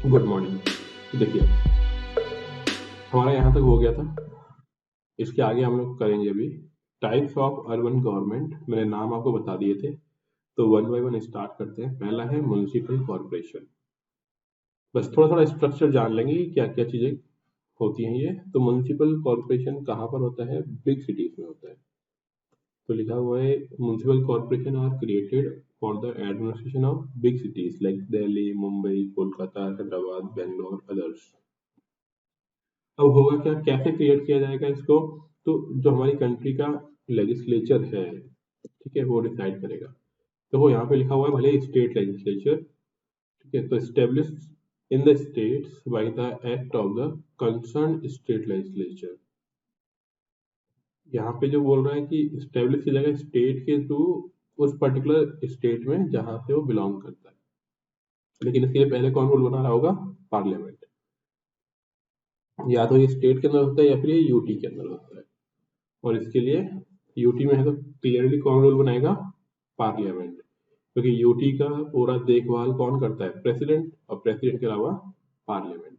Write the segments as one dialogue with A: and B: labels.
A: Good morning. देखिए, हमारा यहाँ तक हो गया था। इसके आगे हम लोग करेंगे अभी टाइप्स ऑफ अर्बन गवर्नमेंट। मैंने नाम आपको बता दिए थे, तो वन बाय वन स्टार्ट करते हैं। पहला है म्युनिसिपल कॉर्पोरेशन। बस थोड़ा थोड़ा स्ट्रक्चर जान लेंगे कि क्या क्या चीजें होती हैं ये। तो म्युनिसिपल कॉर्पोरेशन कहाँ पर होता है? बिग सिटीज में होता है। तो लिखा हुआ है municipal corporation are created for the administration of big cities like Delhi, Mumbai, Kolkata, Hyderabad, Bangalore, others. अब होगा क्या, कैसे क्रिएट किया जाएगा इसको? तो जो हमारी कंट्री का लेजिस्लेचर है, ठीक है, वो डिसाइड करेगा। तो वो यहाँ पे लिखा हुआ है, भले स्टेट लेजिस्लेचर, ठीक है। तो establish in the states bye the act of the concern state legislature. यहाँ पे जो बोल रहा है कि स्टेब्लिश की जगह स्टेट के थ्रू उस पर्टिकुलर स्टेट में जहाँ से वो बिलोंग करता है। लेकिन इसके लिए पहले कौन रूल बना रहा होगा? पार्लियामेंट। या तो ये स्टेट के अंदर होता है या फिर ये यूटी के अंदर होता है। और इसके लिए यूटी में है तो क्लियरली कौन रूल बनाएगा? पार्लियामेंट। क्योंकि यूटी का पूरा देखभाल कौन करता है? प्रेसिडेंट। और प्रेसिडेंट के अलावा parliament.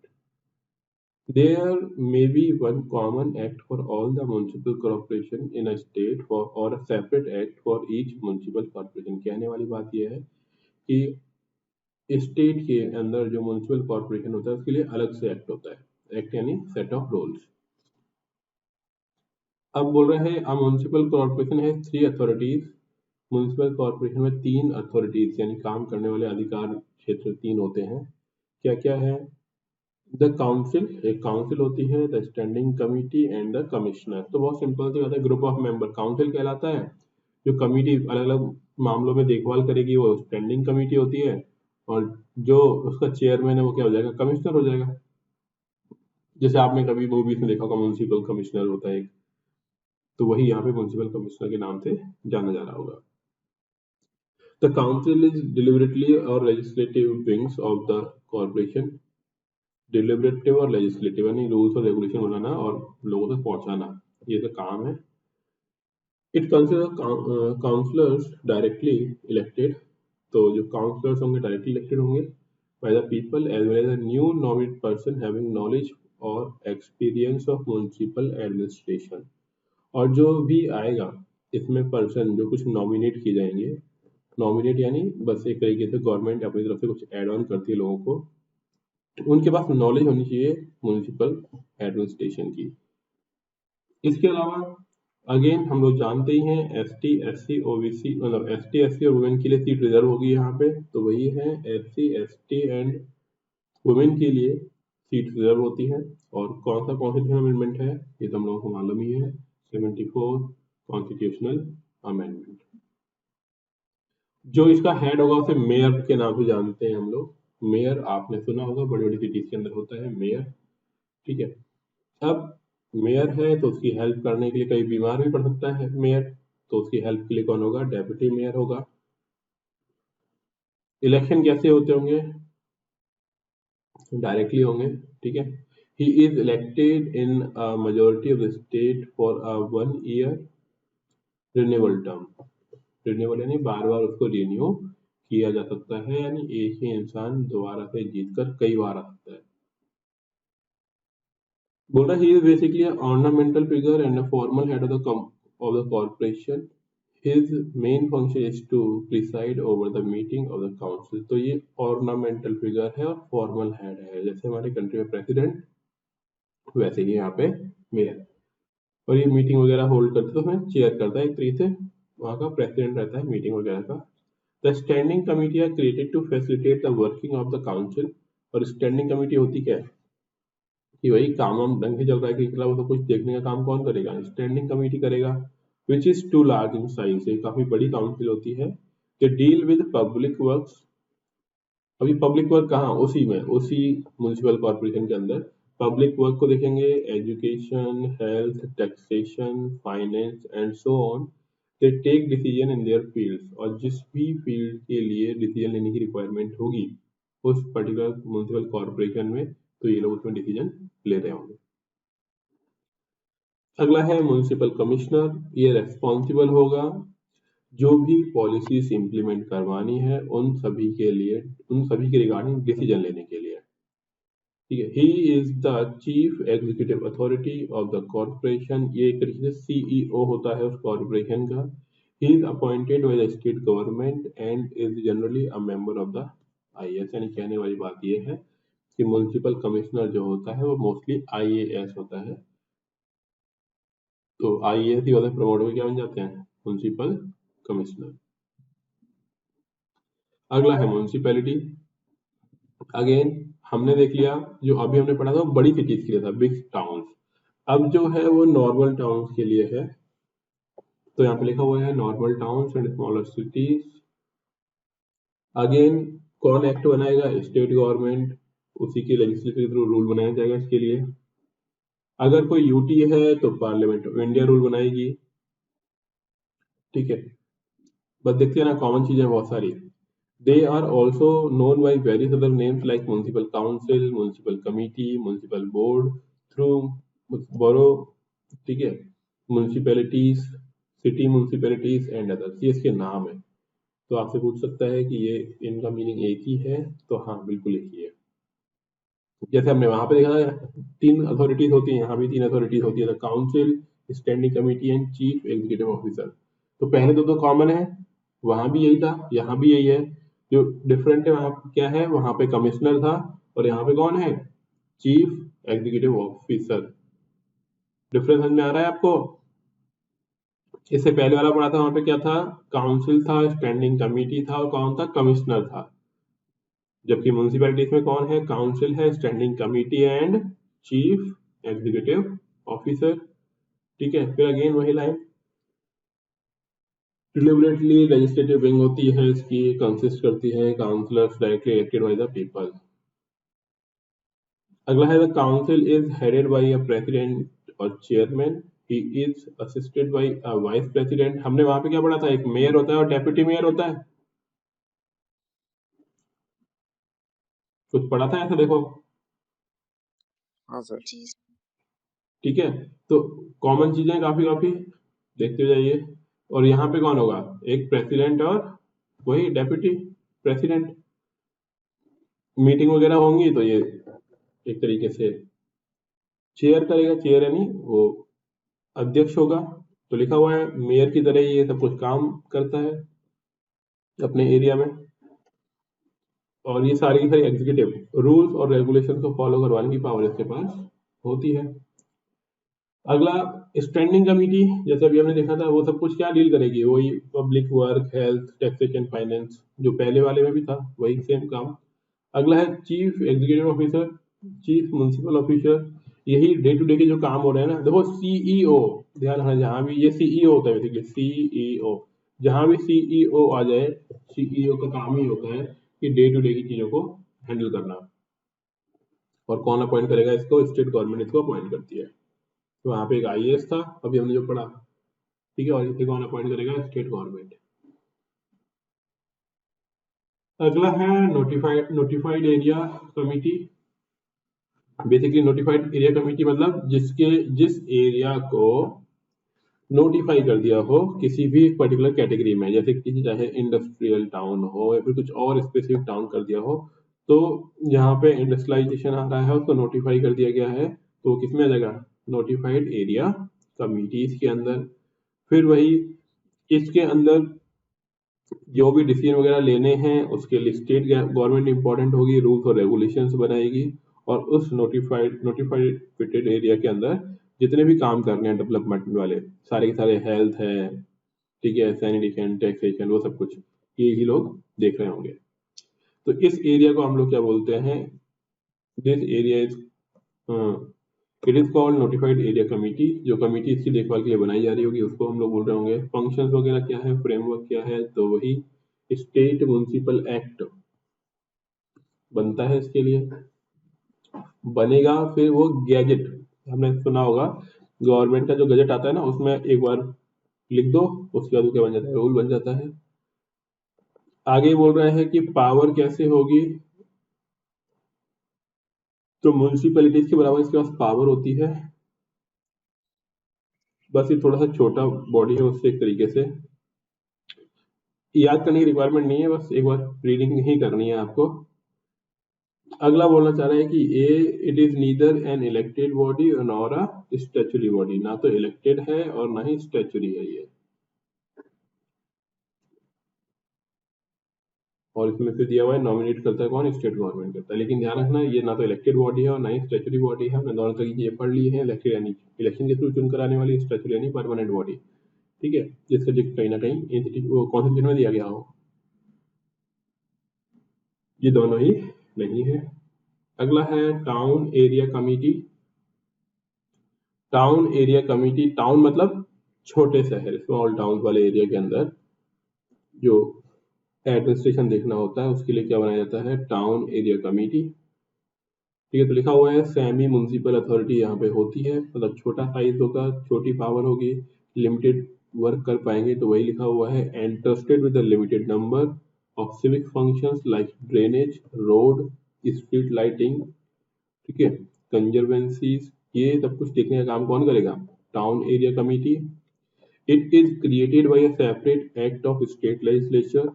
A: There may be one common act for all the municipal corporation in a state for or a separate act for each municipal corporation। कहने वाली बात यह है कि स्टेट के अंदर जो म्युनिसिपल कॉर्पोरेशन होता है उसके लिए अलग से एक्ट होता है। एक्ट यानी सेट ऑफ रूल्स। अब बोल रहे हैं म्युनिसिपल कॉर्पोरेशन है थ्री अथॉरिटीज। म्युनिसिपल कॉर्पोरेशन में तीन अथॉरिटीज यानी काम करने वाले अधिकार क्षेत्र तीन होते हैं। क्या क्या है? द काउंसिल, एक काउंसिल होती है, the standing committee and the commissioner. तो बहुत सिंपल सी बात है, ग्रुप ऑफ मेंबर काउंसिल कहलाता है। जो कमिटी अलग अलग मामलों में देखभाल करेगी वो स्टैंडिंग कमिटी होती है। और जो उसका चेयरमैन है वो क्या हो जाएगा? कमिश्नर हो जाएगा। जैसे आपने कभी मूवीज में देखा होगा म्युनिसिपल कमिश्नर होता है एक, तो वही यहाँ पे म्युनिसिपल कमिश्नर के नाम से जाना जा रहा होगा। द काउंसिल इज डिलिबरेटली और legislative wings of the corporation. Deliberative और लेजिस्लेटिव यानी रूल्स और रेगुलेशन बनाना और लोगों तक पहुंचाना, ये तो काम है। It consider councillors directly elected. तो जो काउंसलर्स होंगे डायरेक्टली इलेक्टेड होंगे by the people as well as a new nominated person having knowledge और एक्सपीरियंस ऑफ म्युनिसिपल एडमिनिस्ट्रेशन। और जो भी आएगा इसमें पर्सन जो कुछ नॉमिनेट किए जाएंगे, नॉमिनेट यानी बस एक तरीके से गवर्नमेंट अपनी तरफ से कुछ एड ऑन करती है लोगों को, उनके पास नॉलेज होनी चाहिए म्युनिसिपल एडमिनिस्ट्रेशन की। इसके अलावा अगेन हम लोग जानते ही हैं S T S C OBC, मतलब एस टी एस सी और वुमेन के लिए सीट रिजर्व होगी यहाँ पे। तो वही है S C S T and women के लिए सीट रिजर्व होती है। और कौन सा कॉन्स्टिट्यूशनल अमेंडमेंट है ये तो हम लोगों को मालूम ही है, 74 कॉन्स्टिट्यूशनल अमेंडमेंट। जो इसका हेड होगा उसे मेयर के नाम से जानते हैं हम लोग। मेयर आपने सुना होगा, बड़ी बड़ी सिटीज के अंदर होता है मेयर, ठीक है। अब मेयर है तो उसकी हेल्प करने के लिए कहीं बीमार भी पड़ सकता है मेयर, तो उसकी हेल्प के लिए कौन होगा? डेप्यूटी मेयर होगा। इलेक्शन कैसे होते होंगे? डायरेक्टली होंगे, ठीक है। He is elected in majority of the state for a 1 year renewal term. Renewal यानी बार बार उसको रिन्यू किया जा सकता है, यानी एक ही इंसान दोबारा से जीतकर कई बार आ सकता है। बोल रहा है he is basically an ornamental figure and a formal head of the corporation. His main function is to preside over the meeting of the council। तो ये ornamental figure है और formal head है। जैसे हमारी कंट्री में प्रेसिडेंट, वैसे ही यहाँ पे मेयर। और ये मीटिंग वगैरह होल्ड करते तो उसमें चेयर करता है एक तरीके से, वहाँ का प्रेसिडेंट रहता है मीटिंग वगैरह का। The standing committee are created to facilitate the working of the council. और स्टैंडिंग कमिटी होती क्या है कि वही काम हम ढंग से चल रहा है कि खिलाफ तो कुछ देखने का काम कौन करेगा? स्टैंडिंग कमेटी करेगा। Which is too large in size, ये काफी बड़ी काउंसिल होती है। जो डील विद पब्लिक वर्क्स। अभी पब्लिक वर्क कहाँ? उसी में, उसी म्युनिसिपल कॉर्पोरेशन के अंदर पब्लिक वर्क को देखेंगे। Education, health, taxation, finance and so on. They take decision in their fields. और जिस भी फील्ड के लिए डिसीजन लेने की रिक्वायरमेंट होगी उस पर्टिकुलर म्युनिसिपल कॉर्पोरेशन में, तो ये लोग उसमें डिसीजन ले रहे होंगे। अगला है म्युनिसिपल कमिश्नर। ये रेस्पॉन्सिबल होगा जो भी पॉलिसीज इंप्लीमेंट करवानी है उन सभी के लिए, उन सभी के रिगार्डिंग डिसीजन लेने के लिए। ठीक है। He is the chief executive authority of the corporation, ये एक तरीके से सीईओ होता है उस कॉर्पोरेशन का। He is appointed by the state government and is generally a member of the IAS. यानी कहने वाली बात ये है कि म्युनिसिपल कमिश्नर जो होता है वो मोस्टली आईएएस होता है। तो आईएएस ही वाले प्रमोट में क्या बन जाते हैं, म्युनिसिपल कमिश्नर। अगला है म्युनिसिपैलिटी। अगेन हमने देख लिया, जो अभी हमने पढ़ा था बड़ी सिटीज के लिए था, बिग टाउन। अब जो है वो नॉर्मल टाउन्स के लिए है। तो यहाँ पे लिखा हुआ है normal towns and smaller cities. Again कौन एक्ट बनाएगा, स्टेट गवर्नमेंट, उसी के लेजिस्लेटिव थ्रू रूल बनाया जाएगा इसके लिए। अगर कोई यूटी है तो पार्लियामेंट ऑफ इंडिया रूल बनाएगी। ठीक है, बस देखते हैं ना, कॉमन चीजें बहुत सारी। They are also known by various other names like municipal council, municipal committee, municipal board through borough. ठीक है, municipalities, city municipalities and others, ये इसके नाम है। तो आपसे पूछ सकता है कि ये इनका मीनिंग एक ही है, तो हाँ बिल्कुल एक ही है। जैसे हमने वहां पे देखा था 3 अथॉरिटीज होती है, यहाँ भी 3 अथॉरिटीज होती है, council, standing committee and chief executive officer. तो पहले तो कॉमन है, वहां भी यही था, यहाँ भी यही है। जो डिफरेंट है वहां क्या है, वहां पे कमिश्नर था और यहाँ पे कौन है, चीफ एग्जीक्यूटिव ऑफिसर। डिफरेंस समझ में आ रहा है आपको। इससे पहले वाला पढ़ा था, वहां पे क्या था, काउंसिल था, स्टैंडिंग कमेटी था और कौन था, कमिश्नर था। जबकि म्युनिसिपैलिटीज में कौन है, काउंसिल है, standing committee and chief executive officer. ठीक है, फिर अगेन वही लाइन, डिलिबरेटली लेजिस्लेटिव विंग होती है इसकी, कंसिस्ट करती है councillors directly elected by the people. अगला है, the council is headed by a president और chairman, he is assisted by a vice president. हमने वहां पे क्या पढ़ा था, एक मेयर होता है और डेप्यूटी मेयर होता है, कुछ पढ़ा था ऐसा, देखो।
B: हाँ सर।
A: ठीक है, तो कॉमन चीजें काफी काफी देखते जाइए। और यहाँ पे कौन होगा, एक प्रेसिडेंट और वही डेप्यूटी प्रेसिडेंट। मीटिंग वगैरह होंगी तो ये एक तरीके से चेयर करेगा, चेयर यानी वो अध्यक्ष होगा। तो लिखा हुआ है मेयर की तरह ये सब कुछ काम करता है अपने एरिया में। और ये सारी की सारी एग्जीक्यूटिव रूल्स और रेगुलेशन को फॉलो करवाने की पावर इसके पास होती है। अगला स्टैंडिंग कमेटी, जैसे अभी हमने देखा था, वो सब कुछ क्या डील करेगी, वही public work, health, taxation, finance, जो पहले वाले में भी था वही सेम काम। अगला है chief executive officer, chief municipal officer, यही डे टू डे के जो काम हो रहे हैं ना। देखो सीईओ, ध्यान रखना, जहां भी ये सीईओ होता है बेसिकली, सीईओ, जहां भी सीईओ आ जाए, सीईओ का काम ही होता है कि डे टू डे की चीजों को हैंडल करना। और कौन अपॉइंट करेगा इसको, स्टेट गवर्नमेंट इसको अपॉइंट करती है। तो वहां पे एक आईएएस था, अभी हमने जो पढ़ा। ठीक है, और इसे कौन अपॉइंट करेगा, स्टेट गवर्नमेंट। अगला है notified area committee. Basically notified area committee मतलब जिस एरिया को नोटिफाई कर दिया हो किसी भी पर्टिकुलर कैटेगरी में, जैसे किसी चाहे इंडस्ट्रियल टाउन हो या फिर कुछ और स्पेसिफिक टाउन कर दिया हो, तो जहाँ पे इंडस्ट्रियलाइजेशन आ रहा है उसको नोटिफाई कर दिया गया है, तो किसमें आ जाएगा, नोटिफाइड एरिया कमिटीज के अंदर। फिर वही इसके अंदर जो भी डिसीजन वगैरह लेने हैं उसके लिए स्टेट गवर्नमेंट इंपॉर्टेंट होगी, रूल्स और रेगुलेशंस बनाएगी। और उस नोटिफाइड एरिया के अंदर जितने भी काम करने हैं डेवलपमेंट वाले, सारे के सारे, हेल्थ है, ठीक है, सैनिटेशन, टैक्सेशन, वो सब कुछ ये ही लोग देख रहे होंगे। तो इस एरिया को हम लोग क्या बोलते हैं, this area is, it is called notified area committee. जो कमिटी इसकी देखभाल के लिए बनाई जा रही होगी उसको हम लोग बोल रहे होंगे। फंक्शंस वगैरह क्या है, फ्रेमवर्क क्या है, तो वही स्टेट म्युनिसिपल एक्ट बनता है इसके लिए, बनेगा। फिर वो गैजेट, हमने सुना होगा गवर्नमेंट का जो गजट आता है ना, उसमें एक बार लिख दो, उसके बाद वो क्या बन जाता है, रूल बन जाता है। आगे बोल रहे हैं कि पावर कैसे होगी, तो म्यूनिसिपैलिटीज के बराबर इसके पास पावर होती है। बस ये थोड़ा सा छोटा बॉडी है, उससे एक तरीके से याद करने की रिक्वायरमेंट नहीं है, बस एक बार रीडिंग ही करनी है आपको। अगला बोलना चाह रहा है कि a it is neither an elected body nor a statutory body, ना तो इलेक्टेड है और ना ही स्टैच्यूरी है ये। और इसमें से दिया हुआ है नॉमिनेट करता है कौन, स्टेट गवर्नमेंट करता है। लेकिन ध्यान रखना ये ना तो इलेक्टेड बॉडी है और ना ही स्टैच्यूरी बॉडी है। हमने दोनों तरीके ये पढ़ ली है, इलेक्टेड यानी इलेक्शन के थ्रू चुनकर आने वाली, स्टैच्यूरी यानी परमानेंट बॉडी। ठीक है, जिसका जिक्र कहीं ना कहीं वो कॉन्स्टिट्यूशन में दिया गया हो। ये दोनों ही नहीं है। अगला है town area committee. Town area committee, town मतलब छोटे शहर, स्मॉल टाउन वाले एरिया के अंदर जो एडमिनिस्ट्रेशन देखना होता है उसके लिए क्या बनाया जाता है, टाउन एरिया कमिटी। ठीक है, तो लिखा हुआ है सेमी म्युनिसिपल अथॉरिटी यहाँ पे होती है, मतलब छोटा साइज होगा, छोटी पावर होगी, लिमिटेड वर्क कर पाएंगे, तो वही लिखा हुआ है। And trusted with the limited number of civic functions like drainage, road, street lighting, ठीक है, कंजर्वेंसीज, ये सब कुछ देखने का काम कौन करेगा, town area committee. It is created by a separate act of state legislature.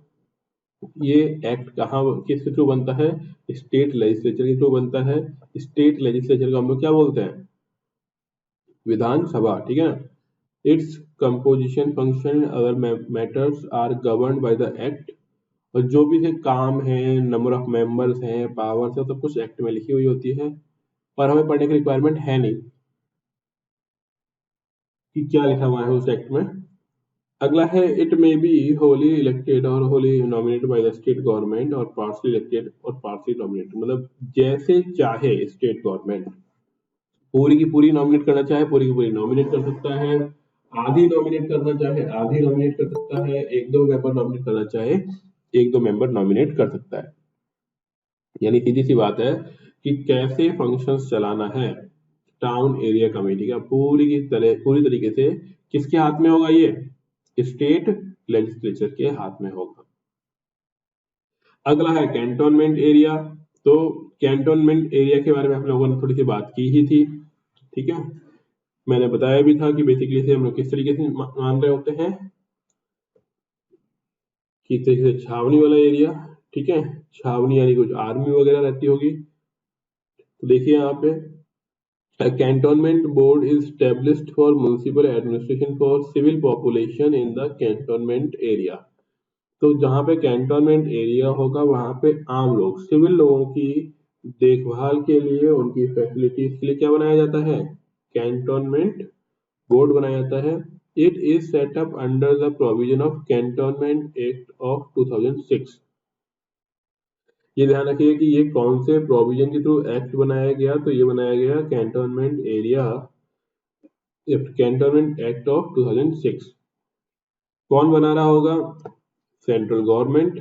A: ये एक्ट कहाँ किसके थ्रू बनता है, स्टेट लेजिस्लेचर के थ्रू बनता है। स्टेट लेजिस्लेचर को हम लोग क्या बोलते हैं, विधानसभा। ठीक है ना। It's composition, function, other matters are governed by the act. और जो भी से काम है, नंबर ऑफ मेंबर्स हैं, पावर्स है, सब कुछ एक्ट में लिखी हुई होती है, पर हमें पढ़ने की रिक्वायरमेंट है नहीं कि क्या लिखा हुआ है उस एक्ट में। अगला है it may be wholly elected और wholly nominated by the state government और पार्शली इलेक्टेड और पार्शली नॉमिनेटेड, मतलब जैसे चाहे स्टेट गवर्नमेंट पूरी की पूरी नॉमिनेट करना चाहे पूरी की पूरी नॉमिनेट कर सकता है, आधी नॉमिनेट करना चाहे आधी नॉमिनेट कर सकता है, एक दो मेंबर नॉमिनेट करना चाहे एक दो मेंबर नॉमिनेट कर सकता है। यानी सीधी सी बात है कि कैसे फंक्शंस चलाना है टाउन एरिया कमेटी का पूरी तरीके से किसके हाथ में होगा, ये स्टेट लेजिस्लेचर के हाथ में होगा। अगला है कैंटोनमेंट एरिया। तो कैंटोनमेंट एरिया के बारे में हम लोगों ने थोड़ी सी बात की ही थी। ठीक है, मैंने बताया भी था कि बेसिकली से हम लोग किस तरीके से मान रहे होते हैं कि तरीके से छावनी वाला एरिया। ठीक है, छावनी यानी कुछ आर्मी वगैरह रहती होगी। तो देखिए यहाँ पे A cantonment board is established for municipal administration for civil population in the cantonment area। तो जहाँ पे कैंटोनमेंट एरिया होगा वहां पे आम लोग, सिविल लोगों की देखभाल के लिए, उनकी फैसिलिटीज के लिए क्या बनाया जाता है, कैंटोनमेंट बोर्ड बनाया जाता है। It is set up under the provision of cantonment act of 2006। ये ध्यान रखिए कि ये कौन से प्रोविजन के थ्रू एक्ट बनाया गया, तो ये बनाया गया cantonment area cantonment act of 2006। कौन बना रहा होगा, सेंट्रल गवर्नमेंट।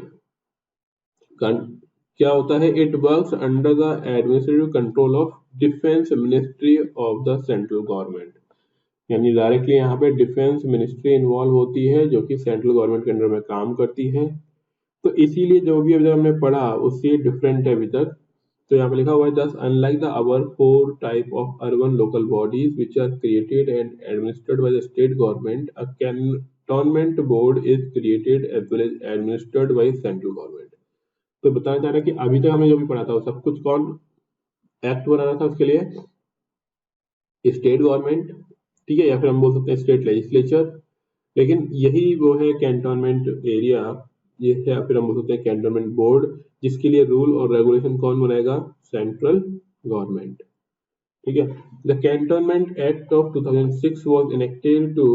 A: क्या होता है, it works under the administrative control of defence ministry of the central government. यानी डायरेक्टली यहाँ पे डिफेंस मिनिस्ट्री इन्वॉल्व होती है जो कि सेंट्रल गवर्नमेंट के अंडर में काम करती है। तो इसीलिए जो भी अभी हमने पढ़ा उससे डिफरेंट है अभी तक। तो यहाँ पे लिखा हुआ है thus unlike the our 4 type of urban local bodies which are created and administered by the state government, a cantonment board is created as well as administered by central government. तो बताना चाह रहा है कि अभी तक हमने जो भी पढ़ा था वो सब कुछ कौन एक्ट बना रहा था उसके लिए, स्टेट गवर्नमेंट। ठीक है, या फिर हम बोल सकते हैं स्टेट लेजिस्लेचर। लेकिन यही वो है कैंटोनमेंट एरिया, ये है, या फिर हम बोल सकते हैं कैंटोनमेंट बोर्ड, जिसके लिए रूल और रेगुलेशन कौन बनाएगा, सेंट्रल गवर्नमेंट। ठीक है, the cantonment act of 2006 was enacted to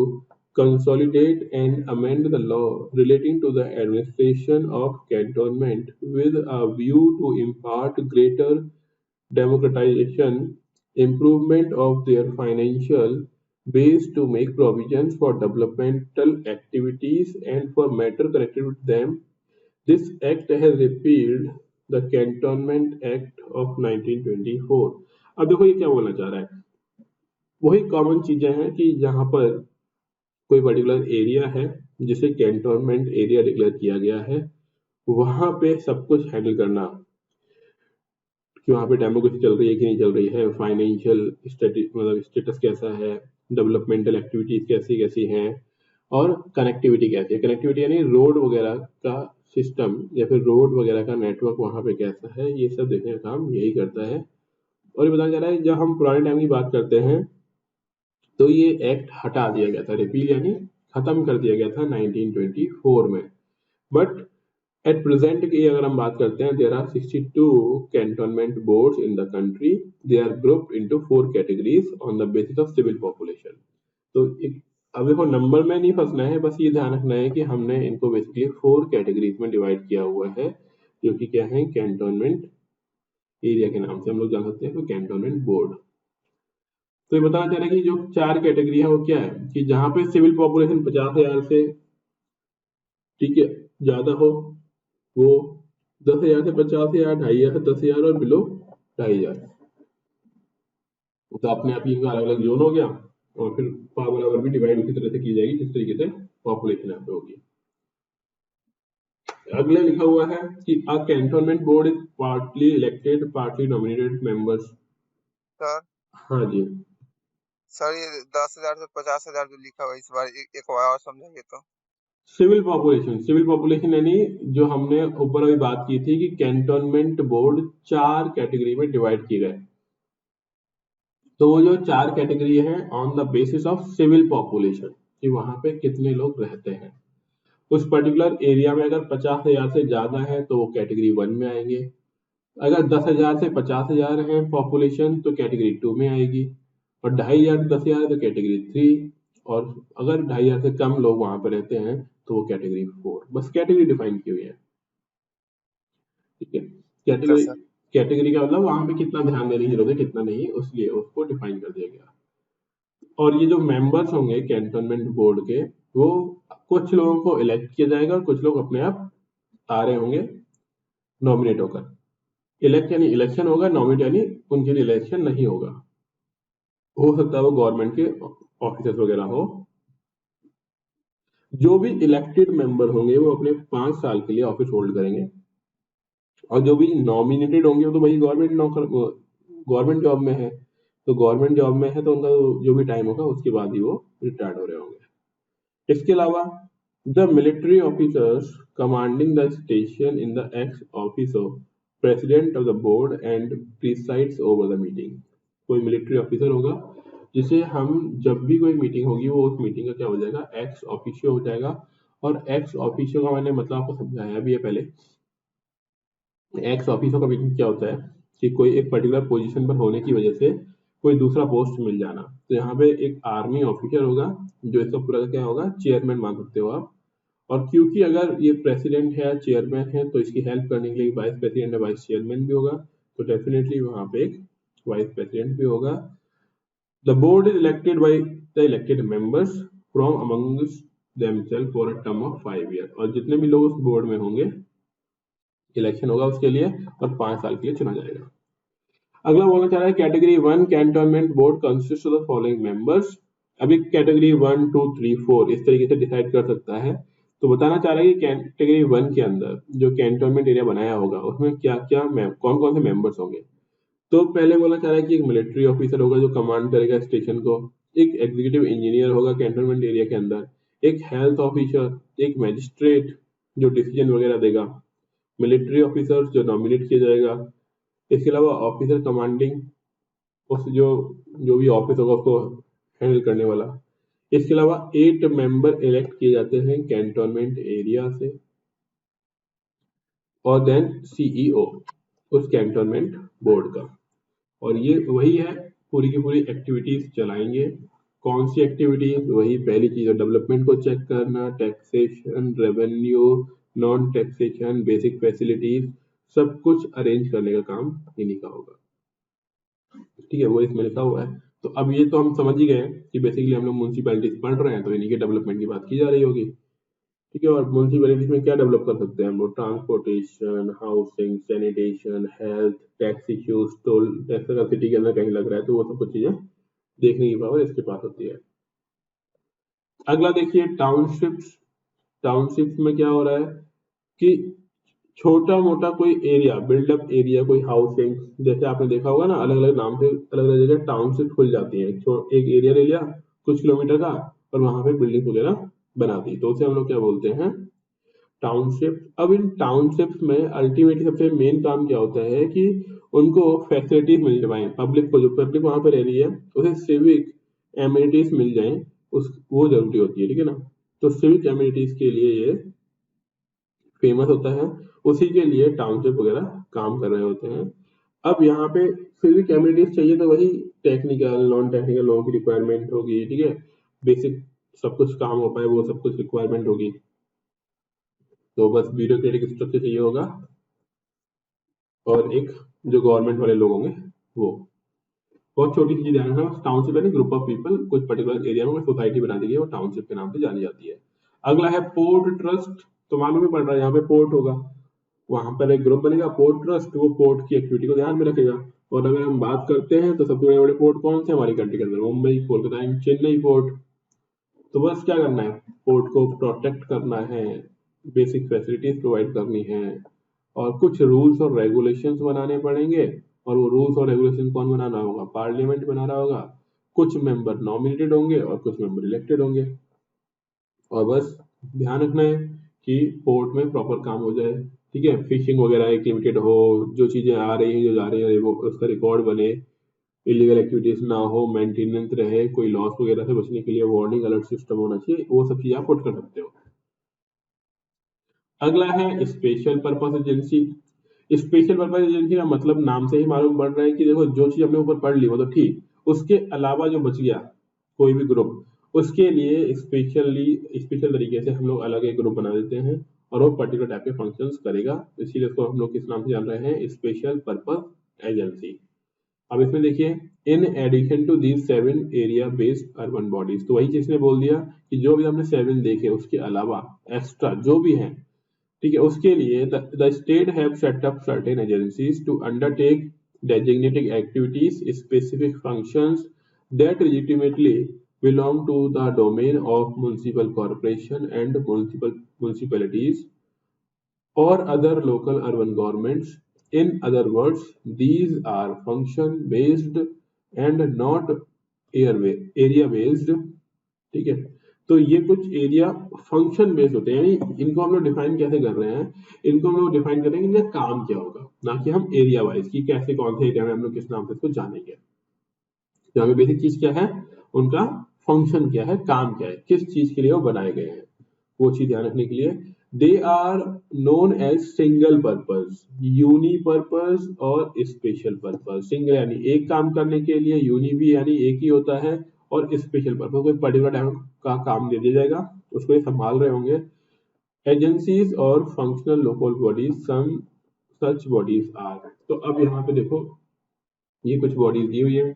A: consolidate and amend the law relating to the administration of cantonment with a view to impart greater democratization, improvement of their financial base to make provisions for developmental activities and for matter connected with them. This act has repealed the Cantonment Act of 1924। अब देखो ये क्या बोलना चाह रहा है, वही common चीजें हैं कि जहां पर कोई पर्टिकुलर एरिया है जिसे कैंटोनमेंट एरिया डिक्लेयर किया गया है, वहां पे सब कुछ हैंडल करना कि वहाँ पे डेमोक्रेसी चल रही है कि नहीं चल रही है, फाइनेंशियल मतलब स्टेटस कैसा है, डेवलपमेंटल एक्टिविटीज कैसी कैसी हैं, और कनेक्टिविटी कैसी है। कनेक्टिविटी यानी रोड वगैरह का सिस्टम या फिर रोड वगैरह का नेटवर्क वहाँ पे कैसा है, ये सब देखने का काम यही करता है। और ये बताया जा रहा है जब हम पुराने टाइम की बात करते हैं तो ये एक्ट हटा दिया गया था, रिपील यानी खत्म कर दिया गया था 1924 में। बट एट प्रेजेंट की अगर हम बात करते हैं, there are 62 cantonment boards in the country. They are grouped into 4 categories on the basis of civil population. तो अब देखो नंबर में नहीं फंसना है, बस ये ध्यान रखना है कि हमने इनको बेसिकली 4 कैटेगरीज में डिवाइड किया हुआ है, जो कि क्या है, कैंटोनमेंट एरिया के नाम से हम लोग जान सकते हैं, तो कैंटोनमेंट बोर्ड। तो ये बताना चाह रहे हैं कि जो 4 कैटेगरी है वो क्या है, कि जहां पे सिविल पॉपुलेशन 50,000 से ठीक है ज्यादा हो, वो 10,000 से 50,000, 2,500 से 10,000 और बिलो 2,500। तो अपने आप ही इनका अलग अलग जोन हो गया, और फिर पावर बराबर भी डिवाइड उसी तरह से की जाएगी जिस तरीके से पॉपुलेशन यहाँ पे होगी। अगले लिखा हुआ है कि a cantonment board is partly elected partly nominated members.
C: Sir
A: हाँ जी
C: सर, ये 10,000 से 50,000 जो लिखा हुआ है, इस बार एक बार और समझाइए तो।
A: सिविल पॉपुलेशन यानी जो हमने ऊपर अभी बात की थी कि कैंटोनमेंट बोर्ड 4 कैटेगरी में डिवाइड किए गए, तो वो जो 4 कैटेगरी है on the basis of civil population, कि वहां पे कितने लोग रहते हैं उस पर्टिकुलर एरिया में। अगर 50,000 से ज्यादा है तो वो कैटेगरी 1 में आएंगे, अगर 10,000 से 50,000 है पॉपुलेशन तो कैटेगरी 2 में आएगी, और 2,500 से 10,000 तो कैटेगरी 3, और अगर 2,500 से कम लोग वहां पर रहते हैं तो वो कैटेगरी 4। बस कैटेगरी डिफाइन की हुई है, ठीक है। कैटेगरी
C: सर
A: कैटेगरी का मतलब वहां पे कितना ध्यान देने की जरूरत है कितना नहीं, उसलिए उसको डिफाइन कर दिया गया। और ये जो मेंबर्स होंगे कैंटोनमेंट बोर्ड के, वो कुछ लोगों को इलेक्ट किया जाएगा और कुछ लोग अपने आप आ रहे होंगे नॉमिनेट होकर। इलेक्ट यानी इलेक्शन होगा, नॉमिनेट यानी उनके लिए इलेक्शन नहीं होगा। हो सकता है वो गवर्नमेंट के ऑफिसर्स वगैरह हो। जो भी इलेक्टेड मेंबर होंगे वो अपने 5 साल के लिए ऑफिस होल्ड करेंगे, और जो भी नॉमिनेटेड होंगे वो तो भाई गवर्नमेंट जॉब में है, तो गवर्नमेंट जॉब में है तो उनका जो भी टाइम होगा उसके बाद ही वो रिटायर्ड हो रहे होंगे। इसके अलावा the military officers commanding the station in the x office of president of the board and presides over the meeting. कोई मिलिट्री ऑफिसर होगा जिसे हम जब भी कोई मीटिंग होगी वो उस मीटिंग का क्या हो जाएगा, एक्स ऑफिशियो हो जाएगा। और एक्स ऑफिशियो का मैंने मतलब आपको समझाया भी है पहले। एक्स ऑफिसर का मीटिंग क्या होता है कि कोई एक पर्टिकुलर पोजीशन पर होने की वजह से कोई दूसरा पोस्ट मिल जाना। तो यहाँ पे एक आर्मी ऑफिसर होगा जो इसका पूरा क्या होगा, चेयरमैन मान सकते हो आप। और क्योंकि अगर ये प्रेसिडेंट है या चेयरमैन है तो इसकी हेल्प करने के लिए वाइस प्रेसिडेंट या वाइस चेयरमैन भी होगा, तो डेफिनेटली वहां पे एक वाइस प्रेसिडेंट भी होगा। The board is elected by the elected members from amongst themselves for a term of 5 year. और जितने भी लोग उस बोर्ड में होंगे इलेक्शन होगा उसके लिए और 5 साल के लिए चुना जाएगा। अगला बोलना चाह रहा है category 1 cantonment board consist of the following members. अभी कैटेगरी 1 2 3 4 इस तरीके से डिसाइड कर सकता है। तो बताना चाह रहा है कि कैटेगरी 1 के अंदर जो कैंटोनमेंट एरिया बनाया होगा उसमें क्या क्या कौन कौन से मेंबर्स होंगे। तो पहले बोलना चाह रहा है कि एक मिलिट्री ऑफिसर होगा जो कमांड करेगा स्टेशन को, एक एग्जीक्यूटिव इंजीनियर होगा कैंटोनमेंट एरिया के अंदर, एक हेल्थ ऑफिसर, एक मैजिस्ट्रेट जो डिसीजन वगैरह देगा, मिलिट्री ऑफिसर जो नॉमिनेट किया जाएगा, इसके अलावा ऑफिसर कमांडिंग उस जो जो भी ऑफिस होगा उसको हैंडल करने वाला। इसके अलावा 8 मेंबर इलेक्ट किए जाते हैं कैंटोनमेंट एरिया से, और देन सीईओ उस कैंटोनमेंट बोर्ड का। और ये वही है पूरी की पूरी एक्टिविटीज चलाएंगे। कौन सी एक्टिविटीज, वही पहली चीज है डेवलपमेंट को चेक करना, taxation, revenue, non taxation, basic facilities, सब कुछ अरेंज करने का काम इन्हीं का होगा, ठीक है। वो इसमें लिखा हुआ है। तो अब ये तो हम समझ ही गए कि बेसिकली हम लोग म्यूनसिपैलिटीज पढ़ रहे हैं तो इन्हीं के डेवलपमेंट की बात की जा रही होगी, ठीक है। और म्यूनसिपैलिटीज में क्या डेवलप कर सकते हैं हम लोग, transportation, housing, sanitation, health, tax issues, toll tax अगर सिटी के अंदर कहीं लग रहा है तो वो सब कुछ चीजें देखने की पावर इसके पास होती है। अगला देखिए टाउनशिप्स। टाउनशिप्स में क्या हो रहा है कि छोटा मोटा कोई एरिया, बिल्डअप एरिया, कोई हाउसिंग, जैसे आपने देखा होगा ना अलग अलग नाम से अलग अलग जगह टाउनशिप खुल जाती है। एक एरिया ले लिया कुछ किलोमीटर का और वहां पे बिल्डिंग वगैरह बना दी, तो उसे हम लोग क्या बोलते हैं, टाउनशिप। अब इन टाउनशिप्स में अल्टीमेटली सबसे मेन काम क्या होता है कि उनको फैसिलिटीज मिल जाए, पब्लिक को, जो पब्लिक वहां पर रह रही है उसे सिविक एमिनिटीज मिल जाए, उस वो जरूरी होती है, ठीक है ना। तो सिविक एमिनिटीज के लिए ये फेमस होता है, उसी के लिए टाउनशिप वगैरह काम कर रहे होते हैं। अब यहाँ पे सिविक एमिनिटीज चाहिए तो वही टेक्निकल नॉन टेक्निकल लोगों की रिक्वायरमेंट होगी, ठीक है। बेसिक सब कुछ काम हो पाए वो सब कुछ रिक्वायरमेंट होगी, तो बस ब्यूरोक्रेटिक स्ट्रक्चर चाहिए होगा और एक जो गवर्नमेंट वाले लोग होंगे वो। बहुत छोटी सी चीज ध्यान रखना, टाउनशिप है ग्रुप ऑफ पीपल कुछ पर्टिकुलर एरिया में सोसाइटी बना दी गई है, वो टाउनशिप के नाम से जानी जाती है। अगला है पोर्ट ट्रस्ट। तो मालूम ही पड़ रहा है यहाँ पे पोर्ट होगा, वहां पर एक ग्रुप बनेगा पोर्ट ट्रस्ट, वो पोर्ट की एक्टिविटी को ध्यान में रखेगा। और अगर हम बात करते हैं तो सबसे बड़े बड़े पोर्ट कौन से हमारी कंट्री के अंदर, मुंबई, कोलकाता एंड चेन्नई पोर्ट। तो बस क्या करना है, पोर्ट को प्रोटेक्ट करना है, बेसिक फैसिलिटीज प्रोवाइड करनी है, और कुछ रूल्स और रेगुलेशंस बनाने पड़ेंगे। और वो रूल्स और रेगुलेशन कौन बनाना होगा, पार्लियामेंट बना रहा होगा। कुछ मेंबर नॉमिनेटेड होंगे और कुछ मेंबर इलेक्टेड होंगे। और बस ध्यान रखना है कि पोर्ट में प्रॉपर काम हो जाए, ठीक है। फिशिंग वगैरह एक लिमिटेड हो, जो चीजें आ रही हैं जो जा रही है वो उसका रिकॉर्ड बने, इलीगल एक्टिविटीज ना हो, मेंटेनेंस रहे, कोई लॉस वगैरह से बचने के लिए वार्निंग अलर्ट सिस्टम होना चाहिए, वो सब चीजें आप पुट कर सकते हो। अगला है special purpose agency. Special purpose agency का मतलब नाम से ही मालूम पड़ रहा है कि देखो जो चीज हमने ऊपर पढ़ ली वो तो ठीक, उसके अलावा जो बच गया कोई भी ग्रुप, उसके लिए स्पेशल तरीके से हम लोग अलग एक ग्रुप बना देते हैं और वो पर्टिकुलर टाइप के फंक्शंस करेगा, इसीलिए उसको हम लोग किस नाम से जान रहे हैं, स्पेशल पर्पस एजेंसी। अब इसमें देखिए, in addition to these 7 area based urban bodies, तो वही चीज ने बोल दिया कि जो भी हमने 7 देखे उसके अलावा एक्स्ट्रा जो भी हैं, ठीक है, उसके लिए the state have set up certain agencies to undertake designated activities, specific functions that legitimately belong to the domain of municipal corporation and municipalities or other local urban governments. In other words, these are function based and not area based, ठीक है। तो ये कुछ area function based होते हैं, यानी इनको हम लोग डिफाइन कैसे कर रहे हैं, इनको हम लोग डिफाइन कर रहे हैं कि इनका काम क्या होगा, ना कि हम एरिया वाइज की कैसे कौन से एरिया में हम लोग किस नाम से इसको जानेंगे। यहाँ पे बेसिक चीज क्या है, उनका फंक्शन क्या है, काम क्या है, किस चीज के लिए वो बनाए गए हैं, वो चीज ध्यान रखने के लिए। They are known as single purpose, unipurpose और स्पेशल पर्पज। सिंगल यानी एक काम करने के लिए, यूनि भी यानी एक ही होता है, और स्पेशल पर्पज कोई पर्टिकुलर टाइम का काम दे दिया जाएगा, उसको ये संभाल रहे होंगे। एजेंसीज और functional local bodies, some such bodies are. तो अब यहाँ पे देखो ये कुछ बॉडीज दी हुई है,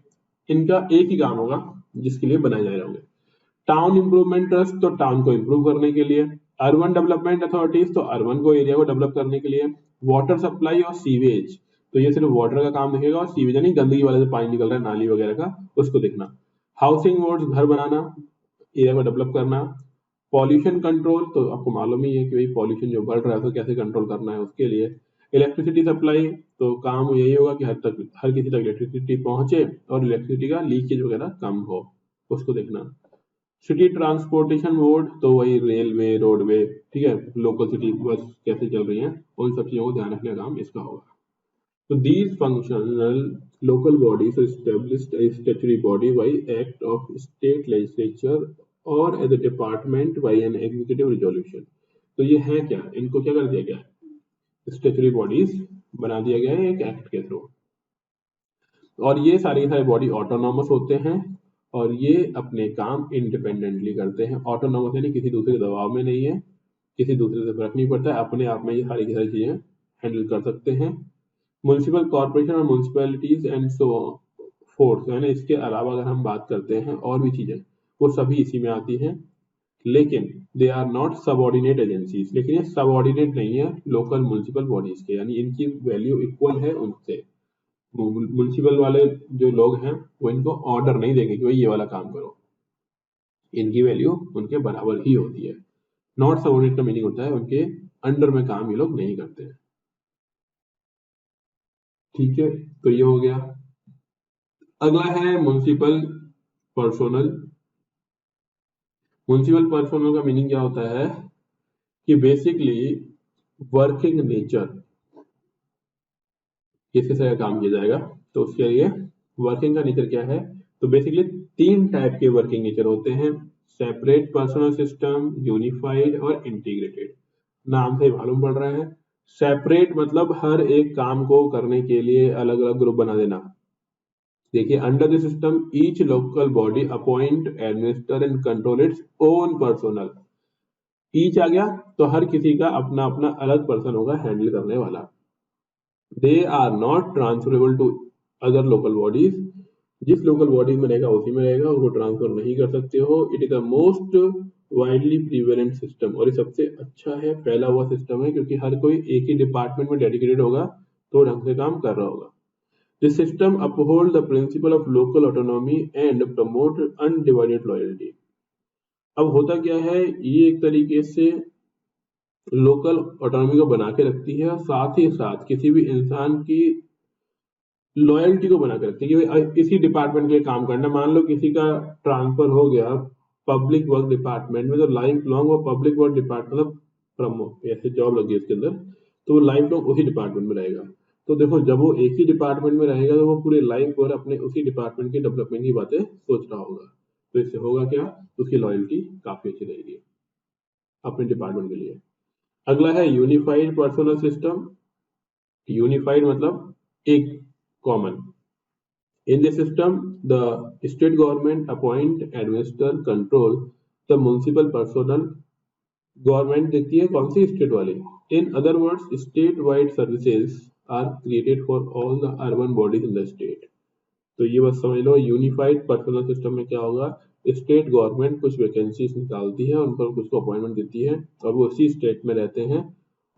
A: इनका एक ही काम होगा जिसके लिए बनाए जा रहे होंगे। टाउन इंप्रूवमेंट ट्रस्ट, तो टाउन को इंप्रूव करने के लिए। अर्बन डेवलपमेंट अथॉरिटीज, तो अर्बन को एरिया को डेवलप करने के लिए। वाटर सप्लाई और सीवेज, तो ये सिर्फ वाटर का काम देखेगा, और सीवेज यानी गंदगी वाला जो पानी निकल रहा है नाली वगैरह का, उसको देखना। हाउसिंग बोर्ड, घर बनाना, एरिया को डेवलप करना। पॉल्यूशन कंट्रोल, तो आपको मालूम ही है कि भाई पॉल्यूशन जो बढ़ रहा है तो कैसे कंट्रोल करना है, उसके लिए। इलेक्ट्रिसिटी सप्लाई, तो काम यही होगा कि हर किसी तक इलेक्ट्रिसिटी पहुंचे और इलेक्ट्रिसिटी का लीकेज वगैरह कम हो, उसको देखना। सिटी ट्रांसपोर्टेशन बोर्ड, तो वही रेलवे, रोडवे, ठीक है, लोकल सिटी बस कैसे चल रही हैं, उन सब चीजों को ध्यान रखने का काम इसका होगा। So these functional local bodies are established as statutory body by act of state legislature or as a department by an executive resolution. तो ये है क्या, इनको क्या कर दिया गया है, स्टेचुरी बॉडीज बना दिया गया है एक एक्ट के थ्रू, और ये सारी बॉडी ऑटोनॉमस होते हैं और ये अपने काम इंडिपेंडेंटली करते हैं। ऑटोनॉमस यानी किसी दूसरे के दबाव में नहीं है, किसी दूसरे से फर्क नहीं पड़ता है, अपने आप में ये सारी की सारी चीजें हैंडल कर सकते हैं। म्युनिसिपल कॉर्पोरेशन और म्युनिसिपैलिटीज एंड सो फोर्थ, यानी इसके अलावा अगर हम बात करते हैं और भी चीजें, वो सभी इसी में आती हैं, लेकिन they are not subordinate agencies, लेकिन ये सबऑर्डिनेट नहीं है लोकल म्युनिसिपल बॉडीज के, यानी इनकी वैल्यू इक्वल है उनसे। म्युनिसिपल वाले जो लोग हैं वो इनको ऑर्डर नहीं देंगे कि भाई ये वाला काम करो, इनकी वैल्यू उनके बराबर ही होती है। नॉट सबऑर्डिनेट का मीनिंग होता है उनके अंडर में काम ये लोग नहीं करते हैं, ठीक है। तो ये हो गया। अगला है म्युनिसिपल पर्सोनल। म्युनिसिपल पर्सोनल का मीनिंग क्या होता है कि बेसिकली वर्किंग नेचर किस तरह का काम किया जाएगा। तो उसके लिए वर्किंग का नेचर क्या है, तो बेसिकली 3 टाइप के वर्किंग नेचर होते हैं, सेपरेट पर्सनल सिस्टम, यूनिफाइड और इंटीग्रेटेड। नाम से मालूम पड़ रहा है, सेपरेट मतलब हर एक काम को करने के लिए अलग अलग ग्रुप बना देना। देखिए, under the system each local body appoint, administer and control its own personnel. Each आ गया तो हर किसी का अपना अपना अलग पर्सन होगा हैंडल करने वाला। They are not transferable to other local bodies. जिस लोकल बॉडी में रहेगा उसी में रहेगा, उसको ट्रांसफर नहीं कर सकते हो। It is the most widely prevalent system, और ये सबसे अच्छा है, फैला हुआ सिस्टम है, क्योंकि हर कोई एक ही डिपार्टमेंट में डेडिकेटेड होगा तो ढंग से काम कर रहा होगा। This system uphold the principle of local autonomy and promote undivided loyalty. अब होता क्या है, ये एक तरीके से लोकल ऑटोनॉमी को बना के रखती है और साथ ही साथ किसी भी इंसान की लॉयल्टी को बना के रखती है कि भाई इसी डिपार्टमेंट के काम करना। मान लो किसी का ट्रांसफर हो गया पब्लिक वर्क डिपार्टमेंट में, तो लाइफ लॉन्ग वो पब्लिक वर्क डिपार्टमेंट मतलब प्रमोट ऐसे जॉब लगी उसके अंदर, तो वो लाइफ लॉन्ग उसी डिपार्टमेंट में रहेगा। तो देखो, जब वो एक ही डिपार्टमेंट में रहेगा तो वो पूरे लाइफ भर अपने उसी डिपार्टमेंट के डेवलपमेंट की बातें सोच रहा होगा। तो इससे होगा क्या, उसकी लॉयल्टी काफी अच्छी रहेगी अपने डिपार्टमेंट के लिए। अगला है यूनिफाइड पर्सनल सिस्टम। यूनिफाइड मतलब एक common. In this system, the state government appoint, administer, control the municipal personnel। Government देखती है कौन सी स्टेट वाली। In other words, state-wide services are created for all the urban bodies in the state। तो ये बस समझ लो, यूनिफाइड पर्सनल सिस्टम में क्या होगा, स्टेट गवर्नमेंट कुछ वैकेंसीज निकालती है, उन पर कुछ को अपॉइंटमेंट देती है और वो उसी स्टेट में रहते हैं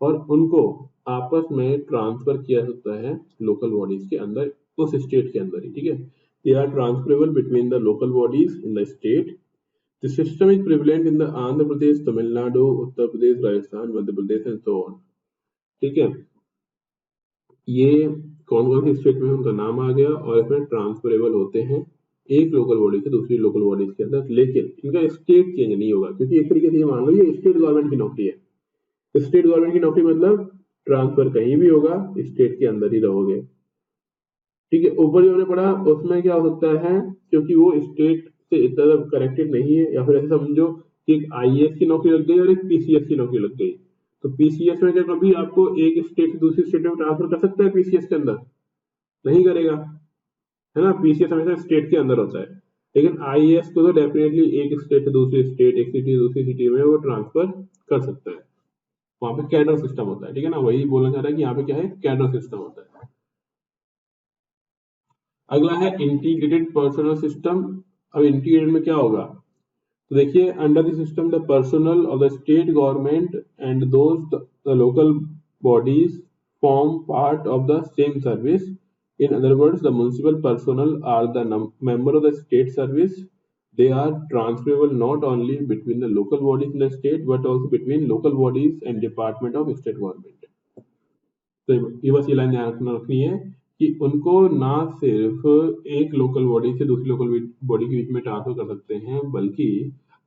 A: और उनको आपस में ट्रांसफर किया सकता है लोकल बॉडीज के अंदर, उस स्टेट के अंदर ही, ठीक है। They are transferable between the local bodies in the state. The system is prevalent in the Andhra Pradesh, Tamil Nadu, Uttar Pradesh, Rajasthan, Madhya Pradesh and so on, ठीक है। ये कौन कौन सी स्टेट में उनका नाम आ गया और इसमें ट्रांसफरेबल होते हैं एक लोकल बॉडी से दूसरी लोकल बॉडीज के अंदर, लेकिन इनका स्टेट चेंज नहीं होगा, क्योंकि एक तरीके से ये मान लो ये स्टेट गवर्नमेंट की नौकरी है। स्टेट गवर्नमेंट की नौकरी मतलब ट्रांसफर कहीं भी होगा, स्टेट के अंदर ही रहोगे, ठीक है। ऊपर जो हमने पढ़ा उसमें क्या हो सकता है, क्योंकि वो स्टेट से इतना कनेक्टेड नहीं है, या फिर ऐसे समझो कि एक आईएएस की नौकरी लग गई और एक पीसीएस की नौकरी लग गई, तो पीसीएस में क्या कभी आपको एक स्टेट से दूसरी स्टेट में ट्रांसफर कर सकता है पीसीएस के अंदर? नहीं करेगा, है ना। पीसीएस हमेशा स्टेट के अंदर होता है, लेकिन आईएएस को तो डेफिनेटली एक स्टेट से दूसरी स्टेट, एक सिटी से दूसरी सिटी में वो ट्रांसफर कर सकता है। वहां पे कैडर सिस्टम होता है, ठीक है ना। वही बोलना चाह रहा है कि यहाँ पे क्या है, कैडर सिस्टम होता है। अगला है इंटीग्रेटेड पर्सनल सिस्टम। अब इंटीग्रेटेड में क्या होगा, तो देखिए, under the system the personal of the state government and those the local bodies form part of the same service. In other words, the municipal personnel are the member of the state service. They are transferable not only between the local bodies in the state, but also between local bodies and department of state government. तो ये बस ये line ध्यान रखनी है कि उनको ना सिर्फ एक लोकल बॉडी से दूसरी लोकल बॉडी के बीच में ट्रांसफर कर सकते हैं, बल्कि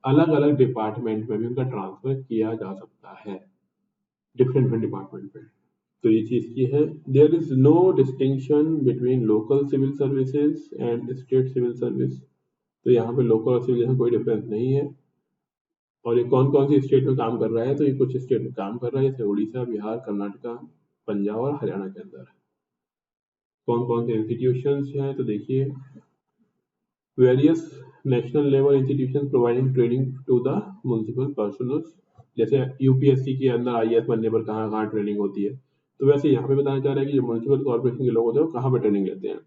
A: अलग अलग डिपार्टमेंट में भी उनका ट्रांसफर किया जा सकता है, डिफरेंट डिपार्टमेंट में। तो ये चीज की है, there is no distinction between local civil services and state civil service. तो यहाँ पे लोकल और सिविल कोई डिफरेंस नहीं है। और ये कौन कौन सी स्टेट में काम कर रहा है, तो ये कुछ स्टेट में काम कर रहा है, जैसे उड़ीसा, बिहार, कर्नाटका, पंजाब और हरियाणा के अंदर। कौन कौन से इंस्टीट्यूशंस हैं, तो देखिए, various national level institution providing training to the municipal personnel. जैसे यूपीएससी के अंदर आईएएस बनने पर कहाँ कहाँ ट्रेनिंग होती है, तो वैसे यहाँ पे बताना चाह रहा है कि जो म्युनिसिपल कॉर्पोरेशन के लोग होते हैं वो कहाँ पे ट्रेनिंग लेते हैं।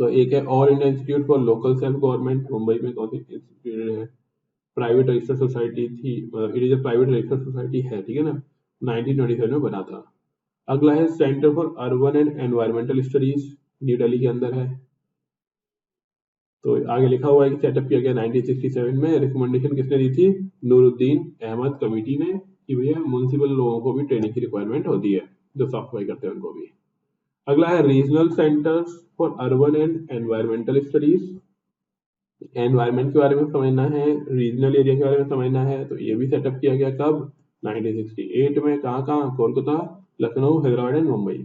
A: तो एक है all India institute for local self government, Mumbai में कौन सी इंस्टीट्यूट है, प्राइवेट रजिस्टर्ड सोसाइटी थी, it is a private registered society है, ठीक है ना, 1927 में बना था। अगला है centre for urban and environmental studies, new Delhi के अंदर है। तो आगे लिखा हुआ है कि सेटअप किया गया 1967 में। रिकमेंडेशन किसने दी थी, नूरुद्दीन अहमद कमेटी ने, कि भैया म्युनिसिपल लोगों को भी ट्रेनिंग की रिक्वायरमेंट होती है, जो साफ सफाई करते हैं उनको भी। अगला है regional centres for urban and environmental studies. Environment के बारे में समझना है, रीजनल एरिया के बारे में समझना है, तो ये भी सेटअप किया गया कब, 1968 में कहाँ Kolkata, Lucknow, Hyderabad and Mumbai.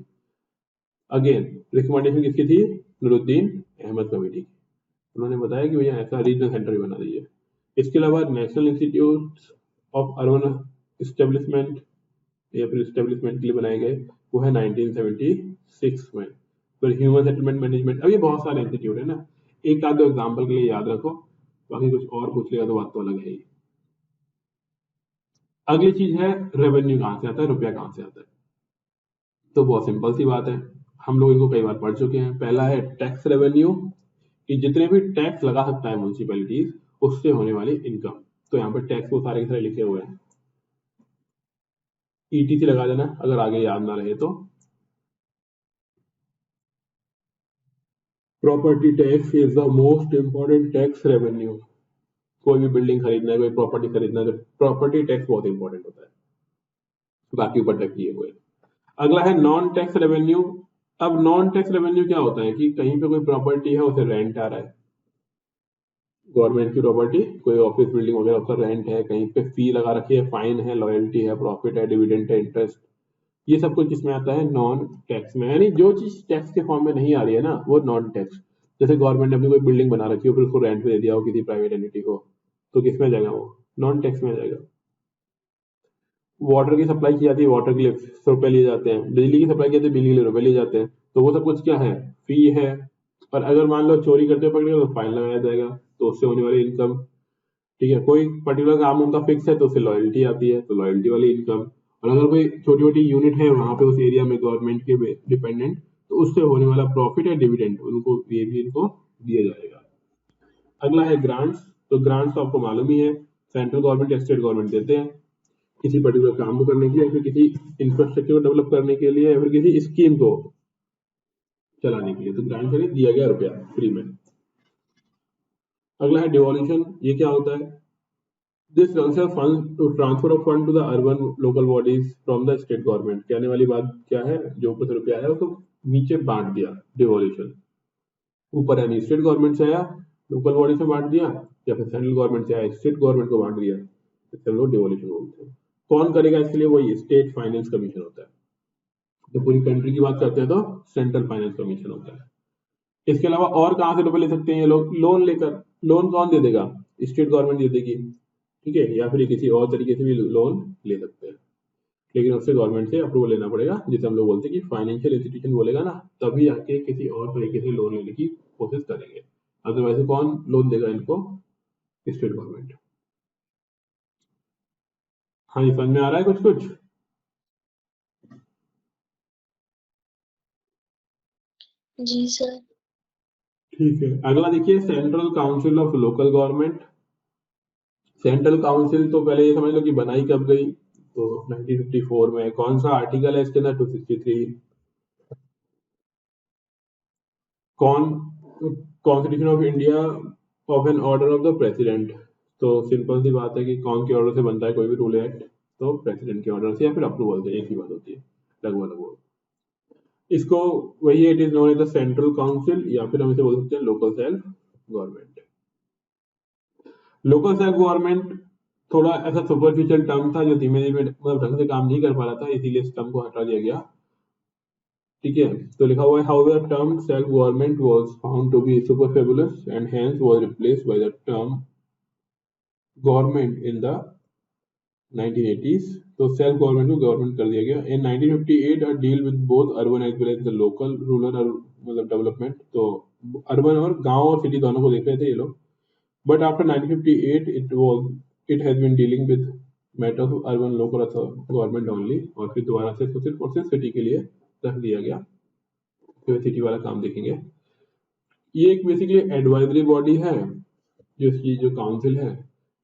A: Again recommendation किसकी थी? नूरुद्दीन अहमद कमेटी की। उन्होंने बताया कि भैया ऐसा रीजनल सेंटर भी बना दीजिए। इसके अलावा national institute of urban establishment या फिर एस्टेब्लिशमेंट के लिए बनाए गए, वो है 1976 में। फिर ह्यूमन सेटलमेंट मैनेजमेंट, अब ये बहुत सारे इंस्टीट्यूट है ना, एक आध दो एग्जाम्पल के लिए याद रखो, बाकी कुछ और पूछ लेगा तो बात तो अलग है ही। अगली चीज है रेवेन्यू कहाँ से आता है, रुपया कहाँ से आता है। तो बहुत सिंपल सी बात है, हम लोग इनको कई बार पढ़ चुके हैं। पहला है टैक्स रेवेन्यू, कि जितने भी टैक्स लगा सकता है म्यूनसिपैलिटीज, उससे होने वाली इनकम। तो यहाँ पर टैक्स को सारे के सारे लिखे हुए हैं, ईटीसी लगा देना अगर आगे याद ना रहे तो। Property tax is the most important tax revenue. कोई भी बिल्डिंग खरीदना है, कोई प्रॉपर्टी खरीदना है, तो प्रॉपर्टी टैक्स बहुत इंपॉर्टेंट होता है, बाकी ऊपर टैक्स किए हुए। अगला है नॉन टैक्स रेवेन्यू। अब नॉन टैक्स रेवेन्यू क्या होता है कि कहीं पे कोई प्रॉपर्टी है, उसे रेंट आ रहा है, गवर्नमेंट की प्रॉपर्टी, कोई ऑफिस बिल्डिंग वगैरह, उसका रेंट है, कहीं पे फी लगा रखी है, फाइन है, लॉयल्टी है, प्रॉफिट है, डिविडेंड है, इंटरेस्ट, ये सब कुछ किसमें आता है? नॉन टैक्स में। यानी जो चीज टैक्स के फॉर्म में नहीं आ रही है ना, वो नॉन टैक्स। जैसे गवर्नमेंट ने अपनी कोई बिल्डिंग बना रखी हो, फिर उसको रेंट पे दे दिया हो किसी प्राइवेट एंटिटी को, तो किसमें जाएगा? वो नॉन टैक्स में जाएगा। वाटर की सप्लाई की जाती है, वाटर के लिए रुपए लिए जाते हैं, बिजली की सप्लाई की जाती है, बिजली के लिए रुपए लिए जाते हैं, तो वो सब कुछ क्या है? फी है। और अगर मान लो चोरी करते हुए पकड़े तो फाइन लगाया जाएगा, तो उससे होने वाली इनकम। ठीक है, कोई पर्टिकुलर काम उनका फिक्स है तो उससे लॉयल्टी आती है, तो लॉयल्टी वाली इनकम। और अगर कोई छोटी छोटी यूनिट है वहां पे उस एरिया में गवर्नमेंट के डिपेंडेंट, तो उससे होने वाला प्रॉफिट है, डिविडेंड, उनको ये भी इनको दिया जाएगा। अगला है ग्रांट्स। तो ग्रांट्स तो आपको मालूम ही है, सेंट्रल गवर्नमेंट या स्टेट गवर्नमेंट देते हैं किसी पर्टिकुलर काम को करने के लिए, फिर किसी इंफ्रास्ट्रक्चर को डेवलप करने के लिए, या फिर किसी स्कीम को चलाने के लिए। तो ग्रांट यानी दिया गया रुपया फ्री में। अगला है डिवॉल्यूशन। ये क्या होता है? This concern fund to transfer of fund to the urban local bodies from the state government. कहने वाली बात क्या है? जो ऊपर से रुपया आया उसको नीचे बांट दिया, डिवॉल्यूशन। ऊपर यानी स्टेट गवर्नमेंट से आया, लोकल बॉडी से बांट दिया, या फिर सेंट्रल गवर्नमेंट से आया, स्टेट गवर्नमेंट को बांट दिया, इससे हम लोग डिवॉल्यूशन बोलते हैं। कौन करेगा इसके लिए? वही स्टेट फाइनेंस कमीशन होता है। तो पूरी कंट्री की बात करते हैं तो सेंट्रल फाइनेंस कमीशन होता है। इसके अलावा और कहां से रुपए ले सकते हैं ये लोग? लोन लेकर। लोन कौन दे देगा? स्टेट गवर्नमेंट दे देगी, ठीक है, या फिर किसी और तरीके से भी लोन ले सकते हैं, लेकिन उससे गवर्नमेंट से अप्रूवल लेना पड़ेगा, जिसे हम लोग बोलते हैं कि फाइनेंशियल इंस्टीट्यूशन बोलेगा ना, तभी आके किसी और तरीके से लोन लेने की कोशिश करेंगे। अदरवाइज कौन लोन देगा इनको? State government. हाँ, ये समझ में आ रहा है कुछ कुछ?
D: जी सर।
A: ठीक है, अगला देखिए central council of local government. Central council तो पहले ये समझ लो कि बनाई कब गई, तो 1954 में। कौन सा आर्टिकल है इसके अंदर? 263। कौन? Constitution of India of an order of the president. तो सिंपल सी बात है कि कौन के ऑर्डर से बनता है कोई भी रूल एक्ट? तो प्रेसिडेंट के ऑर्डर से या फिर अप्रूवल से, एक ही बात होती है लगभग। इसको वही it is known as the central council, या फिर हम इसे बोल सकते हैं local self government. Local self government थोड़ा ऐसा सुपरफिशियल टर्म था जो धीमे धीमे मतलब ढंग से काम नहीं कर पा रहा था, इसीलिए इस टर्म को हटा दिया गया। ठीक है, तो लिखा हुआ है however term self government was found to be superfluous and hence was replaced by the term government in the 1980s। तो सेल्फ गवर्नमेंट को गवर्नमेंट कर दिया गया। In 1958 a deal with both urban as well as the local rural मतलब development. तो urban और गांव और सिटी दोनों को देख रहे थे ये लोग। But after 1958 it has been dealing with matters of urban local government only. और फिर दोबारा से सिर्फ और सिर्फ सिटी के लिए रख दिया गया, फिर सिटी वाला काम देखेंगे। ये एक बेसिकली एडवाइजरी बॉडी है, जो काउंसिल है।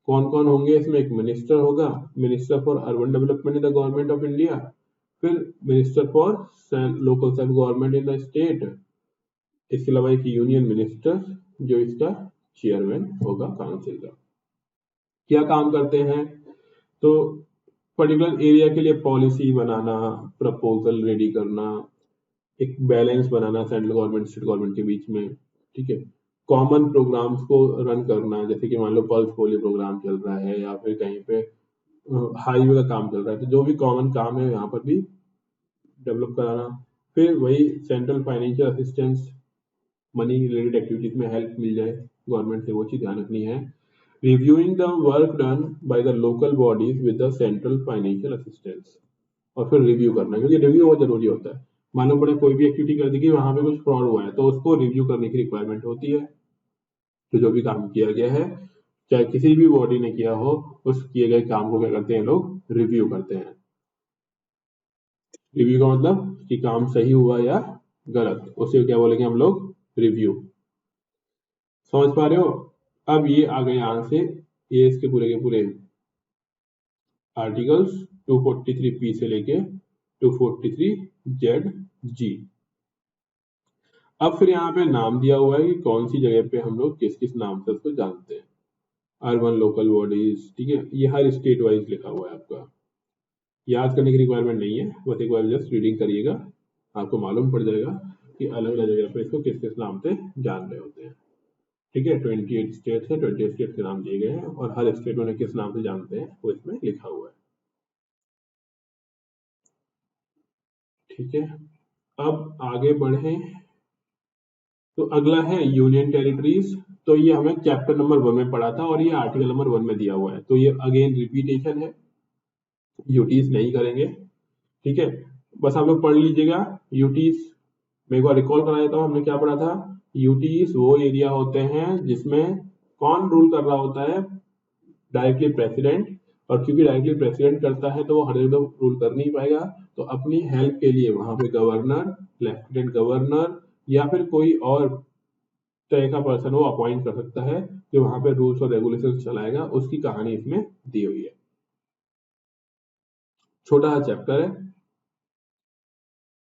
A: कौन कौन होंगे इसमें? एक मिनिस्टर होगा, minister for urban development in the government of India, फिर minister for local self government in the state. इसके अलावा एक यूनियन मिनिस्टर जो इसका चेयरमैन होगा काउंसिल का। क्या काम करते हैं? तो पर्टिकुलर एरिया के लिए पॉलिसी बनाना, प्रपोजल रेडी करना, एक बैलेंस बनाना सेंट्रल गवर्नमेंट स्टेट गवर्नमेंट के बीच में। ठीक है, कॉमन प्रोग्राम्स को रन करना, जैसे कि मान लो पल्स पोलियो प्रोग्राम चल रहा है, या फिर कहीं पे हाईवे का काम चल रहा है, तो जो भी कॉमन काम है यहाँ पर भी डेवलप कराना। फिर वही central financial assistance, money related activities में हेल्प मिल जाए गवर्नमेंट से, वो चीज ध्यान रखनी है। Reviewing the work done by the local bodies with the central financial assistance, और फिर रिव्यू करना, क्योंकि रिव्यू बहुत जरूरी होता है। मालूम पड़े कोई भी एक्टिविटी कर दी कि वहां पे कुछ फ्रॉड हुआ है, तो उसको रिव्यू करने की रिक्वायरमेंट होती है। तो जो भी काम किया गया है, चाहे किसी भी बॉडी ने किया हो, उस किए गए काम को क्या करते हैं लोग, रिव्यू करते हैं। रिव्यू का मतलब कि काम सही हुआ या गलत, उसे क्या बोलेंगे हम लोग, रिव्यू। समझ पा रहे हो? अब ये आ गए यहां से, ये इसके पूरे के पूरे आर्टिकल्स 243 से लेके 243 जी। अब फिर यहाँ पे नाम दिया हुआ है कि कौन सी जगह पे हम लोग किस किस नाम से उसको जानते हैं। अर्बन लोकल बॉडीज, ठीक है, ये हर स्टेट वाइज लिखा हुआ है, आपका याद करने की रिक्वायरमेंट नहीं है, बस एक बार जस्ट रीडिंग करिएगा, आपको मालूम पड़ जाएगा कि अलग अलग जगह पे इसको किस किस नाम से जान रहे होते हैं। ठीक है, 28 स्टेट्स है, 28 स्टेट के नाम दिए गए हैं और हर स्टेट में किस नाम से जानते हैं वो इसमें लिखा हुआ है। ठीक है, अब आगे बढ़े तो अगला है यूनियन टेरिटरीज। तो ये हमें चैप्टर नंबर 1 में पढ़ा था और ये आर्टिकल नंबर 1 में दिया हुआ है, तो ये अगेन रिपीटेशन है, यूटीज नहीं करेंगे। ठीक है, बस आप लोग पढ़ लीजिएगा यूटीज। मैं एक बार रिकॉल करा देता हूँ, हमने क्या पढ़ा था। यूटीज वो एरिया होते हैं जिसमें कौन रूल कर रहा होता है, डायरेक्टली प्रेसिडेंट, और क्योंकि डायरेक्टली प्रेसिडेंट करता है तो वो हर जगह रूल कर नहीं पाएगा, तो अपनी हेल्प के लिए वहां पे गवर्नर, लेफ्टिनेंट गवर्नर या फिर कोई और तरह का पर्सन वो अपॉइंट कर सकता है जो वहां पे रूल्स और रेगुलेशंस चलाएगा। उसकी कहानी इसमें दी हुई है, छोटा सा चैप्टर है,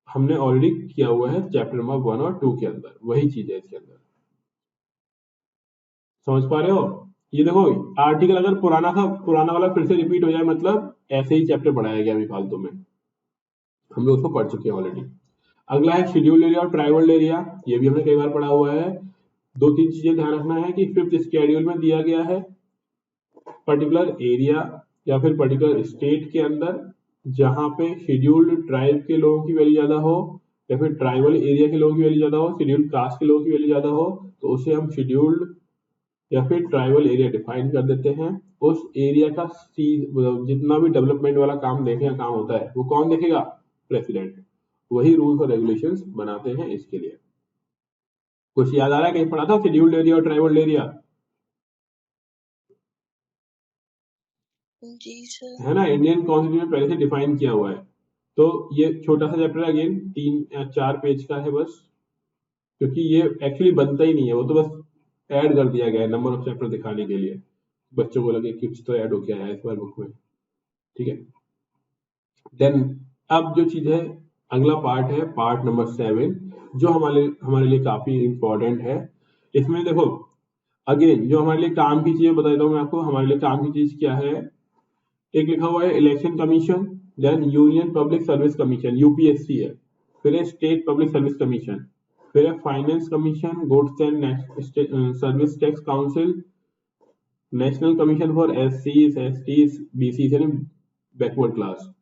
A: हमने ऑलरेडी किया हुआ है चैप्टर नंबर 1 और 2 के अंदर, वही चीज है इसके अंदर। समझ पा रहे हो? ये देखो, आर्टिकल अगर पुराना वाला फिर से रिपीट हो जाए, मतलब ऐसे ही चैप्टर पढ़ाया गया अभी फालतू में, हम लोग उसको पढ़ चुके हैं ऑलरेडी। अगला है शेड्यूल्ड एरिया और ट्राइबल एरिया, ये भी हमने कई बार पढ़ा हुआ है। दो तीन चीजें ध्यान रखना है कि 5th शेड्यूल में दिया गया है पर्टिकुलर एरिया या फिर पर्टिकुलर स्टेट के अंदर जहां पे शेड्यूल्ड ट्राइब के लोगों की वैल्यू ज्यादा हो या फिर ट्राइबल एरिया के लोगों की वैल्यू ज्यादा हो, शेड्यूल्ड कास्ट के लोगों की वैल्यू ज्यादा हो, तो उसे हम शेड्यूल्ड या फिर ट्राइबल एरिया डिफाइन कर देते हैं। उस एरिया का जितना भी डेवलपमेंट वाला काम देखेगा काम होता है वो कौन देखेगा, प्रेसिडेंट। वही रूल्स और रेगुलेशंस बनाते हैं इसके लिए। कुछ याद आ रहा है, कहीं पढ़ा था शेड्यूल्ड एरिया और ट्राइबल एरिया,
D: जी सर।
A: है ना, इंडियन कॉन्स्टिट्यूशन में पहले से डिफाइन किया हुआ है। तो ये छोटा सा चैप्टर अगेन 3 या 4 पेज का है बस, क्योंकि ये एक्चुअली बनता ही नहीं है, वो तो बस ऐड कर दिया गया है नंबर ऑफ चैप्टर दिखाने के लिए, बच्चों को लगे कुछ तो ऐड हो गया है इस बार बुक में। ठीक है, देन अब जो चीज है, अगला पार्ट है पार्ट नंबर 7, जो हमारे लिए काफी इंपॉर्टेंट है। इसमें देखो अगेन जो हमारे लिए काम की चीज बता देता हूँ मैं आपको, हमारे लिए काम की चीज क्या है। एक लिखा हुआ है election commission, then union public service commission UPSC है, फिर है स्टेट पब्लिक सर्विस कमीशन, फिर है finance commission, goods and service tax council, national commission for एससीज एसटीज बीसीज यानी backward class,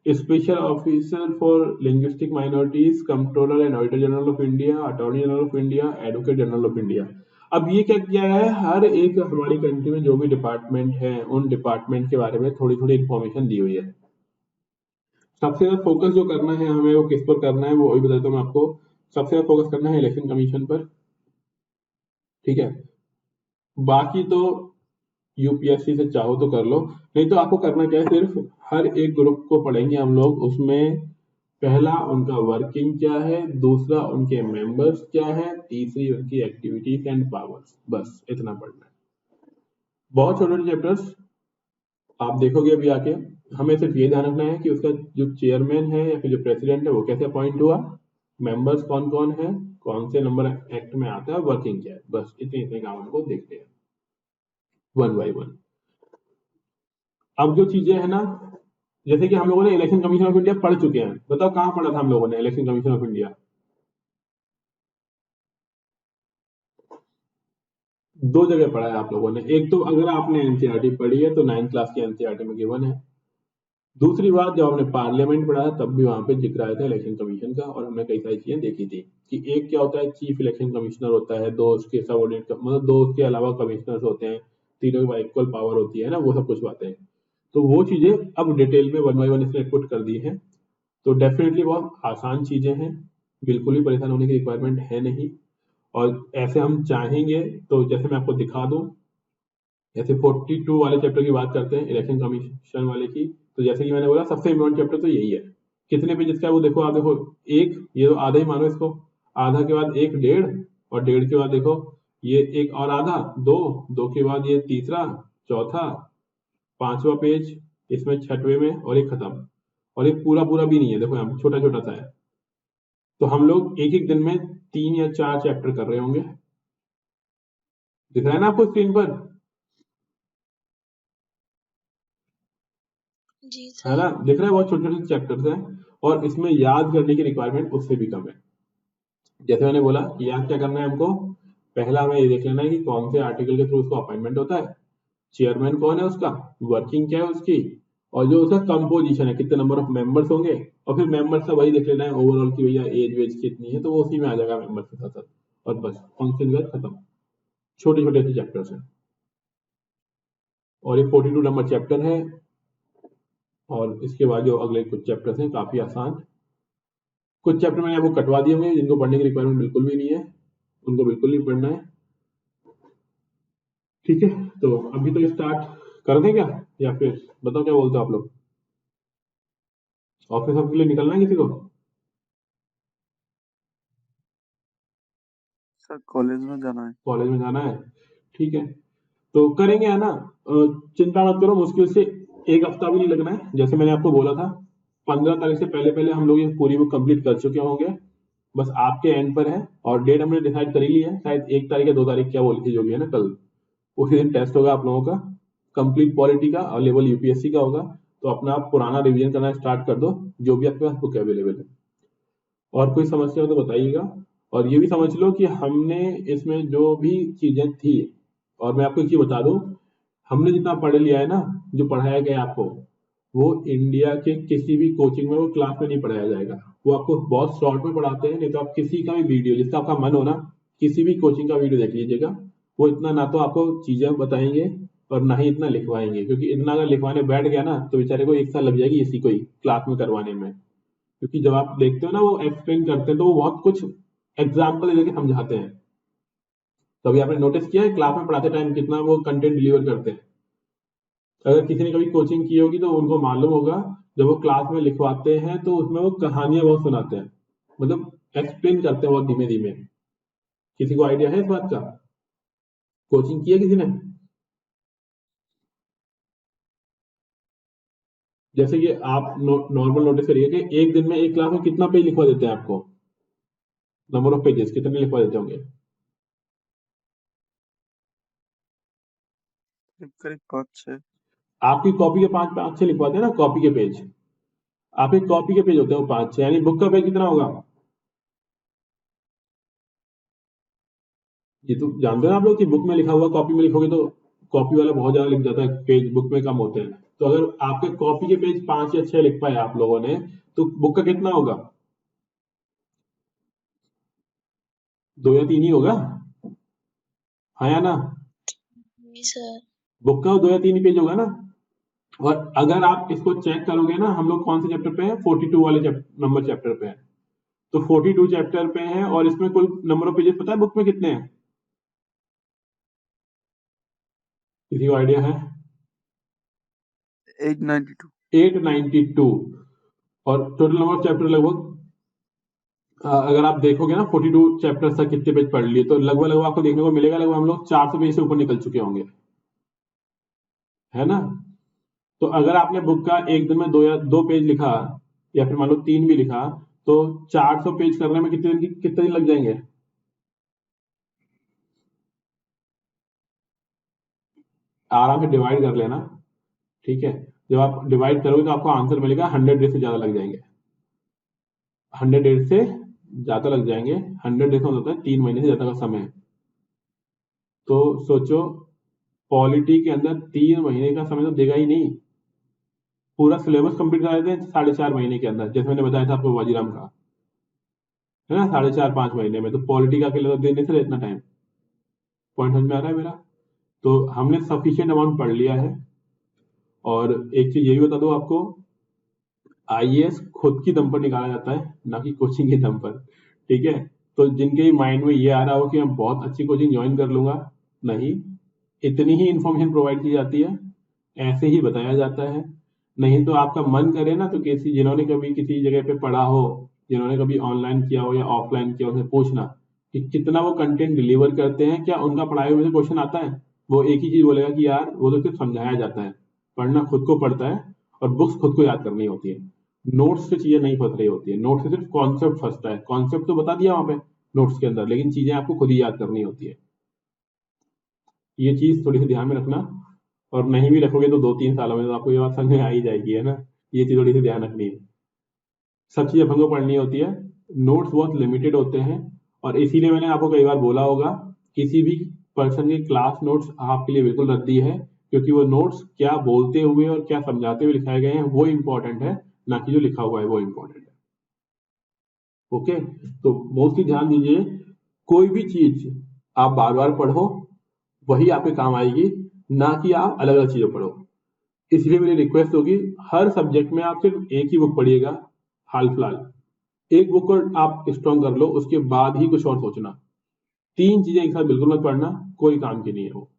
A: special officer for linguistic minorities, controller and auditor general of India, attorney general of India, advocate general of India. अब ये क्या किया है, हर एक हमारी country में जो भी डिपार्टमेंट है उन डिपार्टमेंट के बारे में थोड़ी थोड़ी इंफॉर्मेशन दी हुई है। सबसे ज्यादा फोकस जो करना है हमें वो किस पर करना है वो वही बताता हूँ मैं आपको। सबसे ज्यादा फोकस करना है इलेक्शन कमीशन पर, ठीक है, बाकी तो यूपीएससी से चाहो तो कर लो, नहीं तो आपको करना क्या है, सिर्फ हर एक ग्रुप को पढ़ेंगे हम लोग, उसमें पहला उनका वर्किंग क्या है, दूसरा उनके मेंबर्स क्या है, तीसरी उनकी एक्टिविटीज एंड पावर्स, बस इतना पढ़ना है। बहुत छोटे छोटे चैप्टर्स आप देखोगे अभी आके। हमें सिर्फ ये ध्यान रखना है कि उसका जो चेयरमैन है या फिर जो प्रेसिडेंट है वो कैसे अपॉइंट हुआ, मेंबर्स कौन कौन है, कौन से नंबर एक्ट में आता है, वर्किंग क्या है, बस इतने इतने काम हमको देखते हैं 1 by 1। अब जो चीजें है ना, जैसे कि हम लोगों ने इलेक्शन कमीशन ऑफ इंडिया पढ़ चुके हैं, बताओ कहाँ पढ़ा था हम लोगों ने इलेक्शन कमीशन ऑफ इंडिया, दो जगह पढ़ा है आप लोगों ने। एक तो अगर आपने एनसीईआरटी पढ़ी है तो 9th क्लास की एनसीईआरटी में गिवन है। दूसरी बात, जब हमने पार्लियामेंट पढ़ा है तब भी वहां पे जिक्र आया था इलेक्शन कमीशन का, और हमने कई सारी चीजें देखी थी कि एक क्या होता है, चीफ इलेक्शन कमिश्नर होता है, दो उसके सबऑर्डिनेट मतलब दो उसके अलावा कमिश्नर्स होते हैं, तीनों के पास इक्वल पावर होती है ना, वो सब कुछ बातें। तो वो चीजें अब डिटेल में 1 बाय 1 इसने पुट कर दी है। तो डेफिनेटली बहुत आसान चीजें हैं, बिल्कुल भी परेशान होने की रिक्वायरमेंट है नहीं। और ऐसे हम चाहेंगे तो जैसे मैं आपको दिखा दूं, जैसे 42 वाले चैप्टर की बात करते हैं इलेक्शन कमीशन वाले की, तो जैसे कि मैंने बोला सबसे इम्पोर्टेंट चैप्टर तो यही है। कितने पेजेस का है वो देखो, आप देखो एक, ये तो आधा ही मानो इसको, आधा के बाद एक, डेढ़, और डेढ़ के बाद देखो ये एक और आधा, दो, दो के बाद ये तीसरा, चौथा, पांचवा पेज, इसमें छठवें में, और एक खत्म। और एक पूरा पूरा भी नहीं है, देखो यहाँ पे छोटा छोटा सा है। तो हम लोग एक एक दिन में 3 या 4 चैप्टर कर रहे होंगे। दिख रहा है ना आपको स्क्रीन पर?
D: जी
A: है ना,
D: सर।
A: दिख रहा है, बहुत छोटे छोटे चैप्टर्स हैं, और इसमें याद करने की रिक्वायरमेंट उससे भी कम है। जैसे मैंने बोला कि याद क्या करना है हमको, पहला हमें ये देख लेना है कि कौन से आर्टिकल के थ्रू उसको अपॉइंटमेंट होता है, चेयरमैन कौन है उसका, वर्किंग क्या है उसकी, और जो उसका कंपोजिशन है, कितने नंबर ऑफ मेंबर्स होंगे, और फिर मेंबर्स का वही देख लेना है ओवरऑल की भैया एज वेज कितनी है, तो वो उसी में आ जाएगा मेंबर्स के साथ साथ। और बस फंक्शन खत्म। छोटे छोटे से चैप्टर्स हैं, और ये 42 नंबर चैप्टर है। और इसके बाद जो अगले कुछ चैप्टर्स हैं काफी आसान। कुछ चैप्टर मैंने आपको कटवा दिए होंगे जिनको पढ़ने की रिक्वायरमेंट बिल्कुल भी नहीं है, उनको बिल्कुल नहीं पढ़ना है। ठीक है, तो अभी तो स्टार्ट कर दें क्या, या फिर बताओ क्या बोलते हो आप लोग? ऑफिस के लिए निकलना है किसी को?
B: सर कॉलेज में जाना है।
A: कॉलेज में जाना है, ठीक है, तो करेंगे, है ना। चिंता मत करो, मुश्किल से एक हफ्ता भी नहीं लगना है। जैसे मैंने आपको बोला था 15 तारीख से पहले पहले हम लोग ये पूरी बुक कंप्लीट कर चुके होंगे। बस आपके एंड पर है, और डेट हमने डिसाइड कर ही ली है, शायद 1 तारीख या 2 तारीख क्या बोली थी, जो भी है ना, कल उसी दिन टेस्ट होगा आप लोगों का, कंप्लीट पॉलिटी का, और लेवल यूपीएससी का होगा। तो अपना आप पुराना रिवीजन करना स्टार्ट कर दो, जो भी आपके पास बुक अवेलेबल है। और कोई समस्या हो तो बताइएगा। और ये भी समझ लो कि हमने इसमें जो भी चीजें थी, और मैं आपको एक चीज बता दूं, हमने जितना पढ़ लिया है ना, जो पढ़ाया गया आपको, वो इंडिया के किसी भी कोचिंग में वो क्लास में नहीं पढ़ाया जाएगा। वो आपको बहुत शॉर्ट में पढ़ाते हैं, नहीं तो आप किसी का भी वीडियो जिसका आपका मन हो ना, किसी भी कोचिंग का वीडियो देख लीजिएगा। वो इतना ना तो आपको चीजें बताएंगे, और ना ही इतना लिखवाएंगे, क्योंकि इतना अगर लिखवाने बैठ गया ना तो बेचारे को 1 साल लग जाएगी इसी को ही क्लास में करवाने में। क्योंकि जब आप देखते हो ना वो एक्सप्लेन करते हैं तो वो बहुत कुछ एग्जाम्पल लेके समझाते हैं। कभी आपने नोटिस किया है क्लास में पढ़ाते टाइम कितना वो कंटेंट डिलीवर करते हैं? अगर किसी ने कभी कोचिंग की होगी तो उनको मालूम होगा, जब वो क्लास में लिखवाते हैं तो उसमें वो कहानियां बहुत सुनाते हैं, मतलब एक्सप्लेन करते हैं बहुत धीमे धीमे। किसी को आइडिया है इस बात का? कोचिंग की है किसी ने? जैसे कि आप नॉर्मल नोटिस करिए कि एक दिन में एक क्लास में कितना पेज लिखवा देते हैं आपको, नंबर ऑफ पेजेस कितने लिखवा देते होंगे?
B: करीब करीब 5-6।
A: आपकी कॉपी के 5-6 लिखवाते हैं ना, कॉपी के पेज। आपकी कॉपी के पेज होते हैं वो 5-6, यानी बुक का पेज कितना होगा? ये तो जानते हैं आप लोग कि बुक में लिखा हुआ कॉपी में लिखोगे तो कॉपी वाला बहुत ज्यादा लिख जाता है, पेज बुक में कम होते हैं। तो अगर आपके कॉपी के पेज 5 या 6 लिख पाए आप लोगों ने, तो बुक का कितना होगा? 2 या 3 ही होगा, हाँ या ना?
D: जी सर।
A: बुक का 2 या 3 ही पेज होगा ना। और अगर आप इसको चेक करोगे ना, हम लोग कौन से चैप्टर पे हैं, 42 वाले नंबर चैप्टर पे हैं। तो 42 चैप्टर पे हैं, और इसमें कुल नंबर ऑफ पेजेस पता है बुक में कितने हैं? किसी को आइडिया है?
B: 892।
A: 892। और टोटल नंबर ऑफ चैप्टर लगभग, अगर आप देखोगे ना 42 चैप्टर्स तक कितने पेज पढ़ लिए, तो लगभग लगभग आपको देखने को मिलेगा लगभग हम लोग 400 पेज से ऊपर निकल चुके होंगे, है ना। तो अगर आपने बुक का एक दिन में 2 पेज लिखा, या फिर मान लो 3 भी लिखा, तो 400 पेज करने में कितने दिन लग जाएंगे? आराम से डिवाइड कर लेना, ठीक है। जब आप डिवाइड करोगे तो आपको आंसर मिलेगा 100 डेज से ज्यादा लग जाएंगे। 100 डेज से ज्यादा लग जाएंगे। 100 डेज में होता है 3 महीने से ज्यादा का समय। तो सोचो पॉलिटी के अंदर 3 महीने का समय तो देगा ही नहीं, पूरा सिलेबस कंप्लीट करा देते हैं 4.5 महीने के अंदर, जैसे मैंने बताया था आपको वाजीराम का, है ना, 4.5-5 महीने में। तो पॉलिटी का अकेले तो दे नहीं सकते इतना टाइम। पॉइंट समझ में आ रहा है मेरा? तो हमने सफिशिएंट अमाउंट पढ़ लिया है। और एक चीज ये भी बता दो आपको, आईएएस खुद की दम पर निकाला जाता है, ना कि कोचिंग के दम पर, ठीक है? तो जिनके माइंड में ये आ रहा हो कि मैं बहुत अच्छी कोचिंग ज्वाइन कर लूंगा, नहीं, इतनी ही इंफॉर्मेशन प्रोवाइड की जाती है, ऐसे ही बताया जाता है। नहीं तो आपका मन करे ना, तो किसी जिन्होंने कभी किसी जगह पे पढ़ा हो, जिन्होंने कभी ऑनलाइन किया हो या ऑफलाइन किया हो, उनसे पूछना कि कितना वो कंटेंट डिलीवर करते हैं, क्या उनका पढ़ाए हुए से क्वेश्चन आता है? वो एक ही चीज बोलेगा कि यार वो तो सिर्फ समझाया जाता है, पढ़ना खुद को पड़ता है और बुक्स खुद को याद करनी होती है, नोट्स से चीजें नहीं फंस रही होती है, नोट्स से सिर्फ कॉन्सेप्ट फंसता है। कॉन्सेप्ट तो बता दिया वहां पे नोट्स के अंदर, लेकिन चीजें आपको खुद ही याद करनी होती है। ये चीज थोड़ी सी ध्यान में रखना, और नहीं भी रखोगे तो 2-3 सालों में तो आपको ये बात समझ में आ ही जाएगी, है ना? ये चीज थोड़ी सी ध्यान रखनी है। सब चीजें अपन को पढ़नी होती है, नोट्स बहुत लिमिटेड होते हैं, और इसीलिए मैंने आपको कई बार बोला होगा किसी भी पर्सन के क्लास नोट्स आपके लिए बिल्कुल रद्दी है, क्योंकि वो नोट्स क्या बोलते हुए और क्या समझाते हुए लिखाए गए हैं वो इंपॉर्टेंट है, ना कि जो लिखा हुआ है वो इंपॉर्टेंट है। ओके, तो मोस्टली ध्यान दीजिए, कोई भी चीज आप बार बार पढ़ो, वही आपके काम आएगी, ना कि आप अलग अलग चीजें पढ़ो। इसलिए मेरी रिक्वेस्ट होगी, हर सब्जेक्ट में आप सिर्फ एक ही बुक पढ़िएगा, हाल फिलहाल एक बुक को आप स्ट्रॉन्ग कर लो, उसके बाद ही कुछ और सोचना। 3 चीजें एक साथ बिल्कुल मत पढ़ना, कोई काम की नहीं है वो।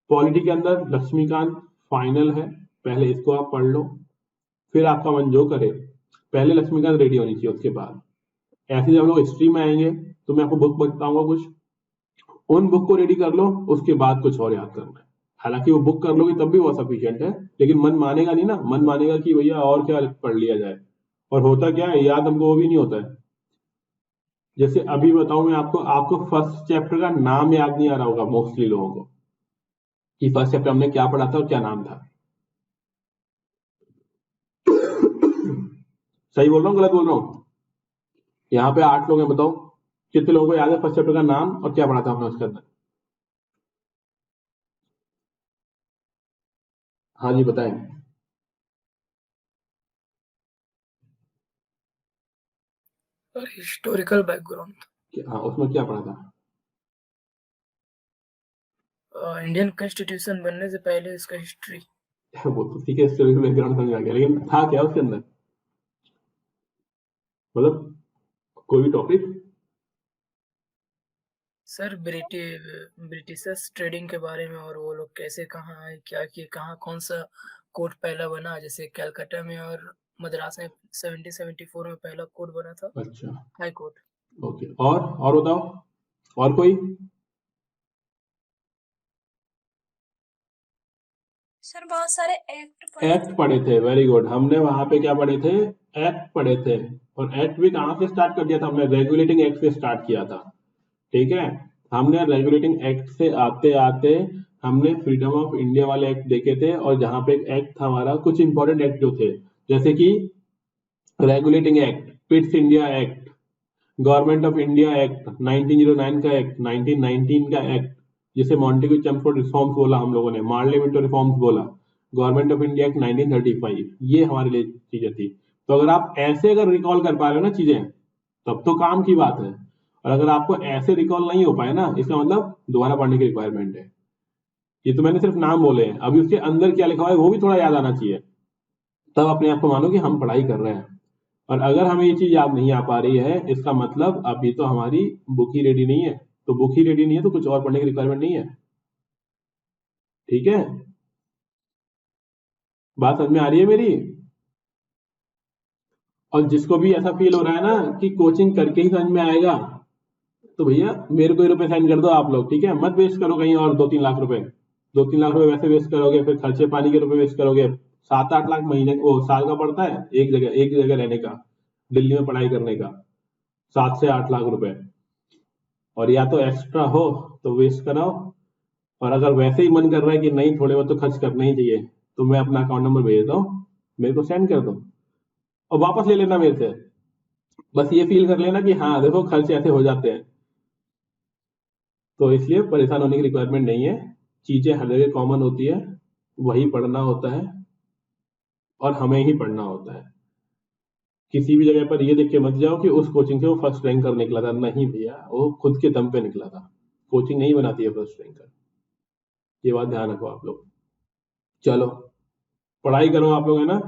A: पॉलिटी के अंदर लक्ष्मीकांत फाइनल है, पहले इसको आप पढ़ लो, फिर आपका मन जो करे, पहले लक्ष्मीकांत रेडी होनी चाहिए, उसके बाद ऐसे जब हम लोग हिस्ट्री में आएंगे तो मैं आपको बुक बताऊंगा कुछ, उन बुक को रेडी कर लो, उसके बाद कुछ और याद करना है। हालांकि वो बुक कर लोगे तब भी वो सफिशिएंट है, लेकिन मन मानेगा नहीं ना, मन मानेगा कि भैया और क्या पढ़ लिया जाए, और होता क्या है, याद हमको वो भी नहीं होता है। जैसे अभी बताऊं मैं आपको फर्स्ट चैप्टर का नाम याद नहीं आ रहा होगा मोस्टली लोगों को, कि फर्स्ट चैप्टर हमने क्या पढ़ा था और क्या नाम था। सही बोल रहा हूँ, गलत बोल रहा हूँ? यहाँ पे 8 लोग हैं, बताओ कितने लोगों को याद है फर्स्ट चैप्टर का नाम और क्या पढ़ा था हमने उसके अंदर? हाँ जी बताएं।
E: Historical background.
A: हाँ, उसमें क्या पढ़ा था?
E: इंडियन कॉन्स्टिट्यूशन बनने से पहले इसका हिस्ट्री।
A: वो तो ठीक है, हिस्टोरिकल बैकग्राउंड समझ आ गया, लेकिन था क्या उसके अंदर? मतलब कोई भी टॉपिक?
E: सर ब्रिटिशर्स ट्रेडिंग के बारे में, और वो लोग कैसे कहाँ आए, क्या किए, कहाँ कौन सा कोर्ट पहला बना, जैसे कलकत्ता में और मद्रास में 1774 में पहला कोर्ट बना था।
A: अच्छा,
E: हाई कोर्ट।
A: ओके, और बताओ, और कोई?
D: सर बहुत सारे
A: एक्ट पढ़े थे, वेरी गुड। हमने वहां पे क्या पढ़े थे? एक्ट पढ़े थे। और एक्ट भी कहां से स्टार्ट कर दिया था हमने? रेगुलेटिंग एक्ट से स्टार्ट किया था, ठीक है? हमने रेगुलेटिंग एक्ट से आते आते हमने फ्रीडम ऑफ इंडिया वाले एक्ट देखे थे, और जहां पे एक एक्ट था हमारा, कुछ इंपॉर्टेंट एक्ट जो थे, जैसे कि regulating act, Pitt's India act, government of India act, 1909 का एक्ट, 1919 का एक्ट, जिसे मॉन्टेग्यू चेम्सफोर्ड रिफॉर्म्स बोला हम लोगों ने, मार्ले मिंटो रिफॉर्म्स बोला, गवर्नमेंट ऑफ इंडिया एक्ट 1935, ये हमारे लिए चीजें थी। तो अगर आप ऐसे अगर रिकॉल कर पा रहे हो ना चीजें, तब तो काम की बात है। और अगर आपको ऐसे रिकॉल नहीं हो पाए ना, इसका मतलब दोबारा पढ़ने की रिक्वायरमेंट है। ये तो मैंने सिर्फ नाम बोले हैं, अभी उसके अंदर क्या लिखा हुआ है वो भी थोड़ा याद आना चाहिए, तब अपने आप को मानो कि हम पढ़ाई कर रहे हैं। और अगर हमें ये चीज याद नहीं आ पा रही है, इसका मतलब अभी तो हमारी बुक ही रेडी नहीं है। तो बुक ही रेडी नहीं है तो कुछ और पढ़ने की रिक्वायरमेंट नहीं है, ठीक है? बात समझ में आ रही है मेरी? और जिसको भी ऐसा फील हो रहा है ना कि कोचिंग करके ही समझ में आएगा, तो भैया मेरे को रुपए साइन कर दो आप लोग, ठीक है? मत वेस्ट करो कहीं और 2-3 लाख रुपए। 2-3 लाख रुपए वैसे वेस्ट करोगे, फिर खर्चे पानी के रुपए वेस्ट करोगे। 7-8 लाख महीने वो साल का पड़ता है एक जगह रहने का, दिल्ली में पढ़ाई करने का, 7 से 8 लाख रुपए। और या तो एक्स्ट्रा हो तो वेस्ट कराओ, और अगर वैसे ही मन कर रहा है कि नहीं थोड़े बहुत तो खर्च करना ही चाहिए, तो मैं अपना अकाउंट नंबर भेज देता हूँ, मेरे को सेंड कर दो और वापस ले लेना मेरे से। बस ये फील कर लेना कि हाँ देखो खर्च ऐसे हो जाते हैं। तो इसलिए परेशान होने की रिक्वायरमेंट नहीं है, चीजें हर जगह कॉमन होती है, वही पढ़ना होता है और हमें ही पढ़ना होता है। किसी भी जगह पर ये देख के मत जाओ कि उस कोचिंग से वो फर्स्ट रैंक कर निकला था, नहीं भैया, वो खुद के दम पे निकला था, कोचिंग नहीं बनाती है फर्स्ट रैंकर, ये बात ध्यान रखो आप लोग। चलो पढ़ाई करो आप लोग, है ना,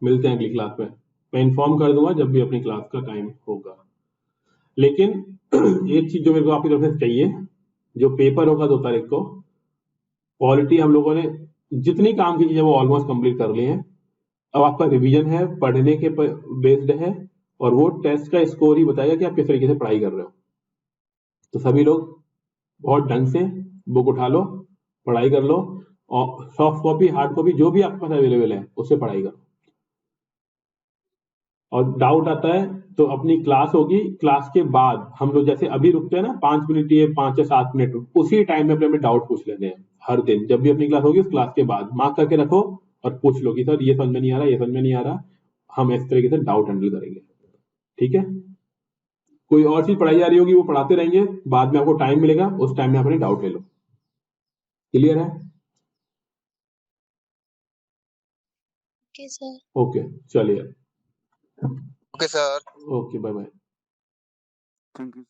A: मिलते हैं अगली क्लास में, मैं इन्फॉर्म कर दूंगा जब भी अपनी क्लास का टाइम होगा। लेकिन एक चीज जो मेरे को आपकी तरफ से चाहिए, जो पेपर होगा 2 तारीख को, पॉलिटी हम लोगों ने जितनी काम की चीजें वो ऑलमोस्ट कंप्लीट कर ली हैं, अब आपका रिवीजन है, पढ़ने के बेस्ड है, और वो टेस्ट का स्कोर ही बताएगा कि आप किस तरीके से पढ़ाई कर रहे हो। तो सभी लोग बहुत ढंग से बुक उठा लो, पढ़ाई कर लो, और सॉफ्ट कॉपी हार्ड कॉपी जो भी आपके पास अवेलेबल है उससे पढ़ाई करो। और डाउट आता है तो अपनी क्लास होगी, क्लास के बाद हम लोग जैसे अभी रुकते हैं ना 5 मिनट, ये 5 या 7 मिनट, उसी टाइम में अपने डाउट पूछ लेते हैं। हर दिन जब भी अपनी क्लास होगी उस क्लास के बाद मार्क करके रखो और पूछ लो कि सर ये समझ में नहीं आ रहा, ये समझ में नहीं आ रहा, हम इस तरीके से डाउट हैंडल करेंगे। ठीक है, कोई और चीज पढ़ाई जा रही होगी वो पढ़ाते रहेंगे, बाद में आपको टाइम मिलेगा उस टाइम में अपने डाउट ले लो। क्लियर है?
D: Okay sir.
A: ओके चलिए,
C: okay sir.
A: Okay bye bye.
B: Thank you.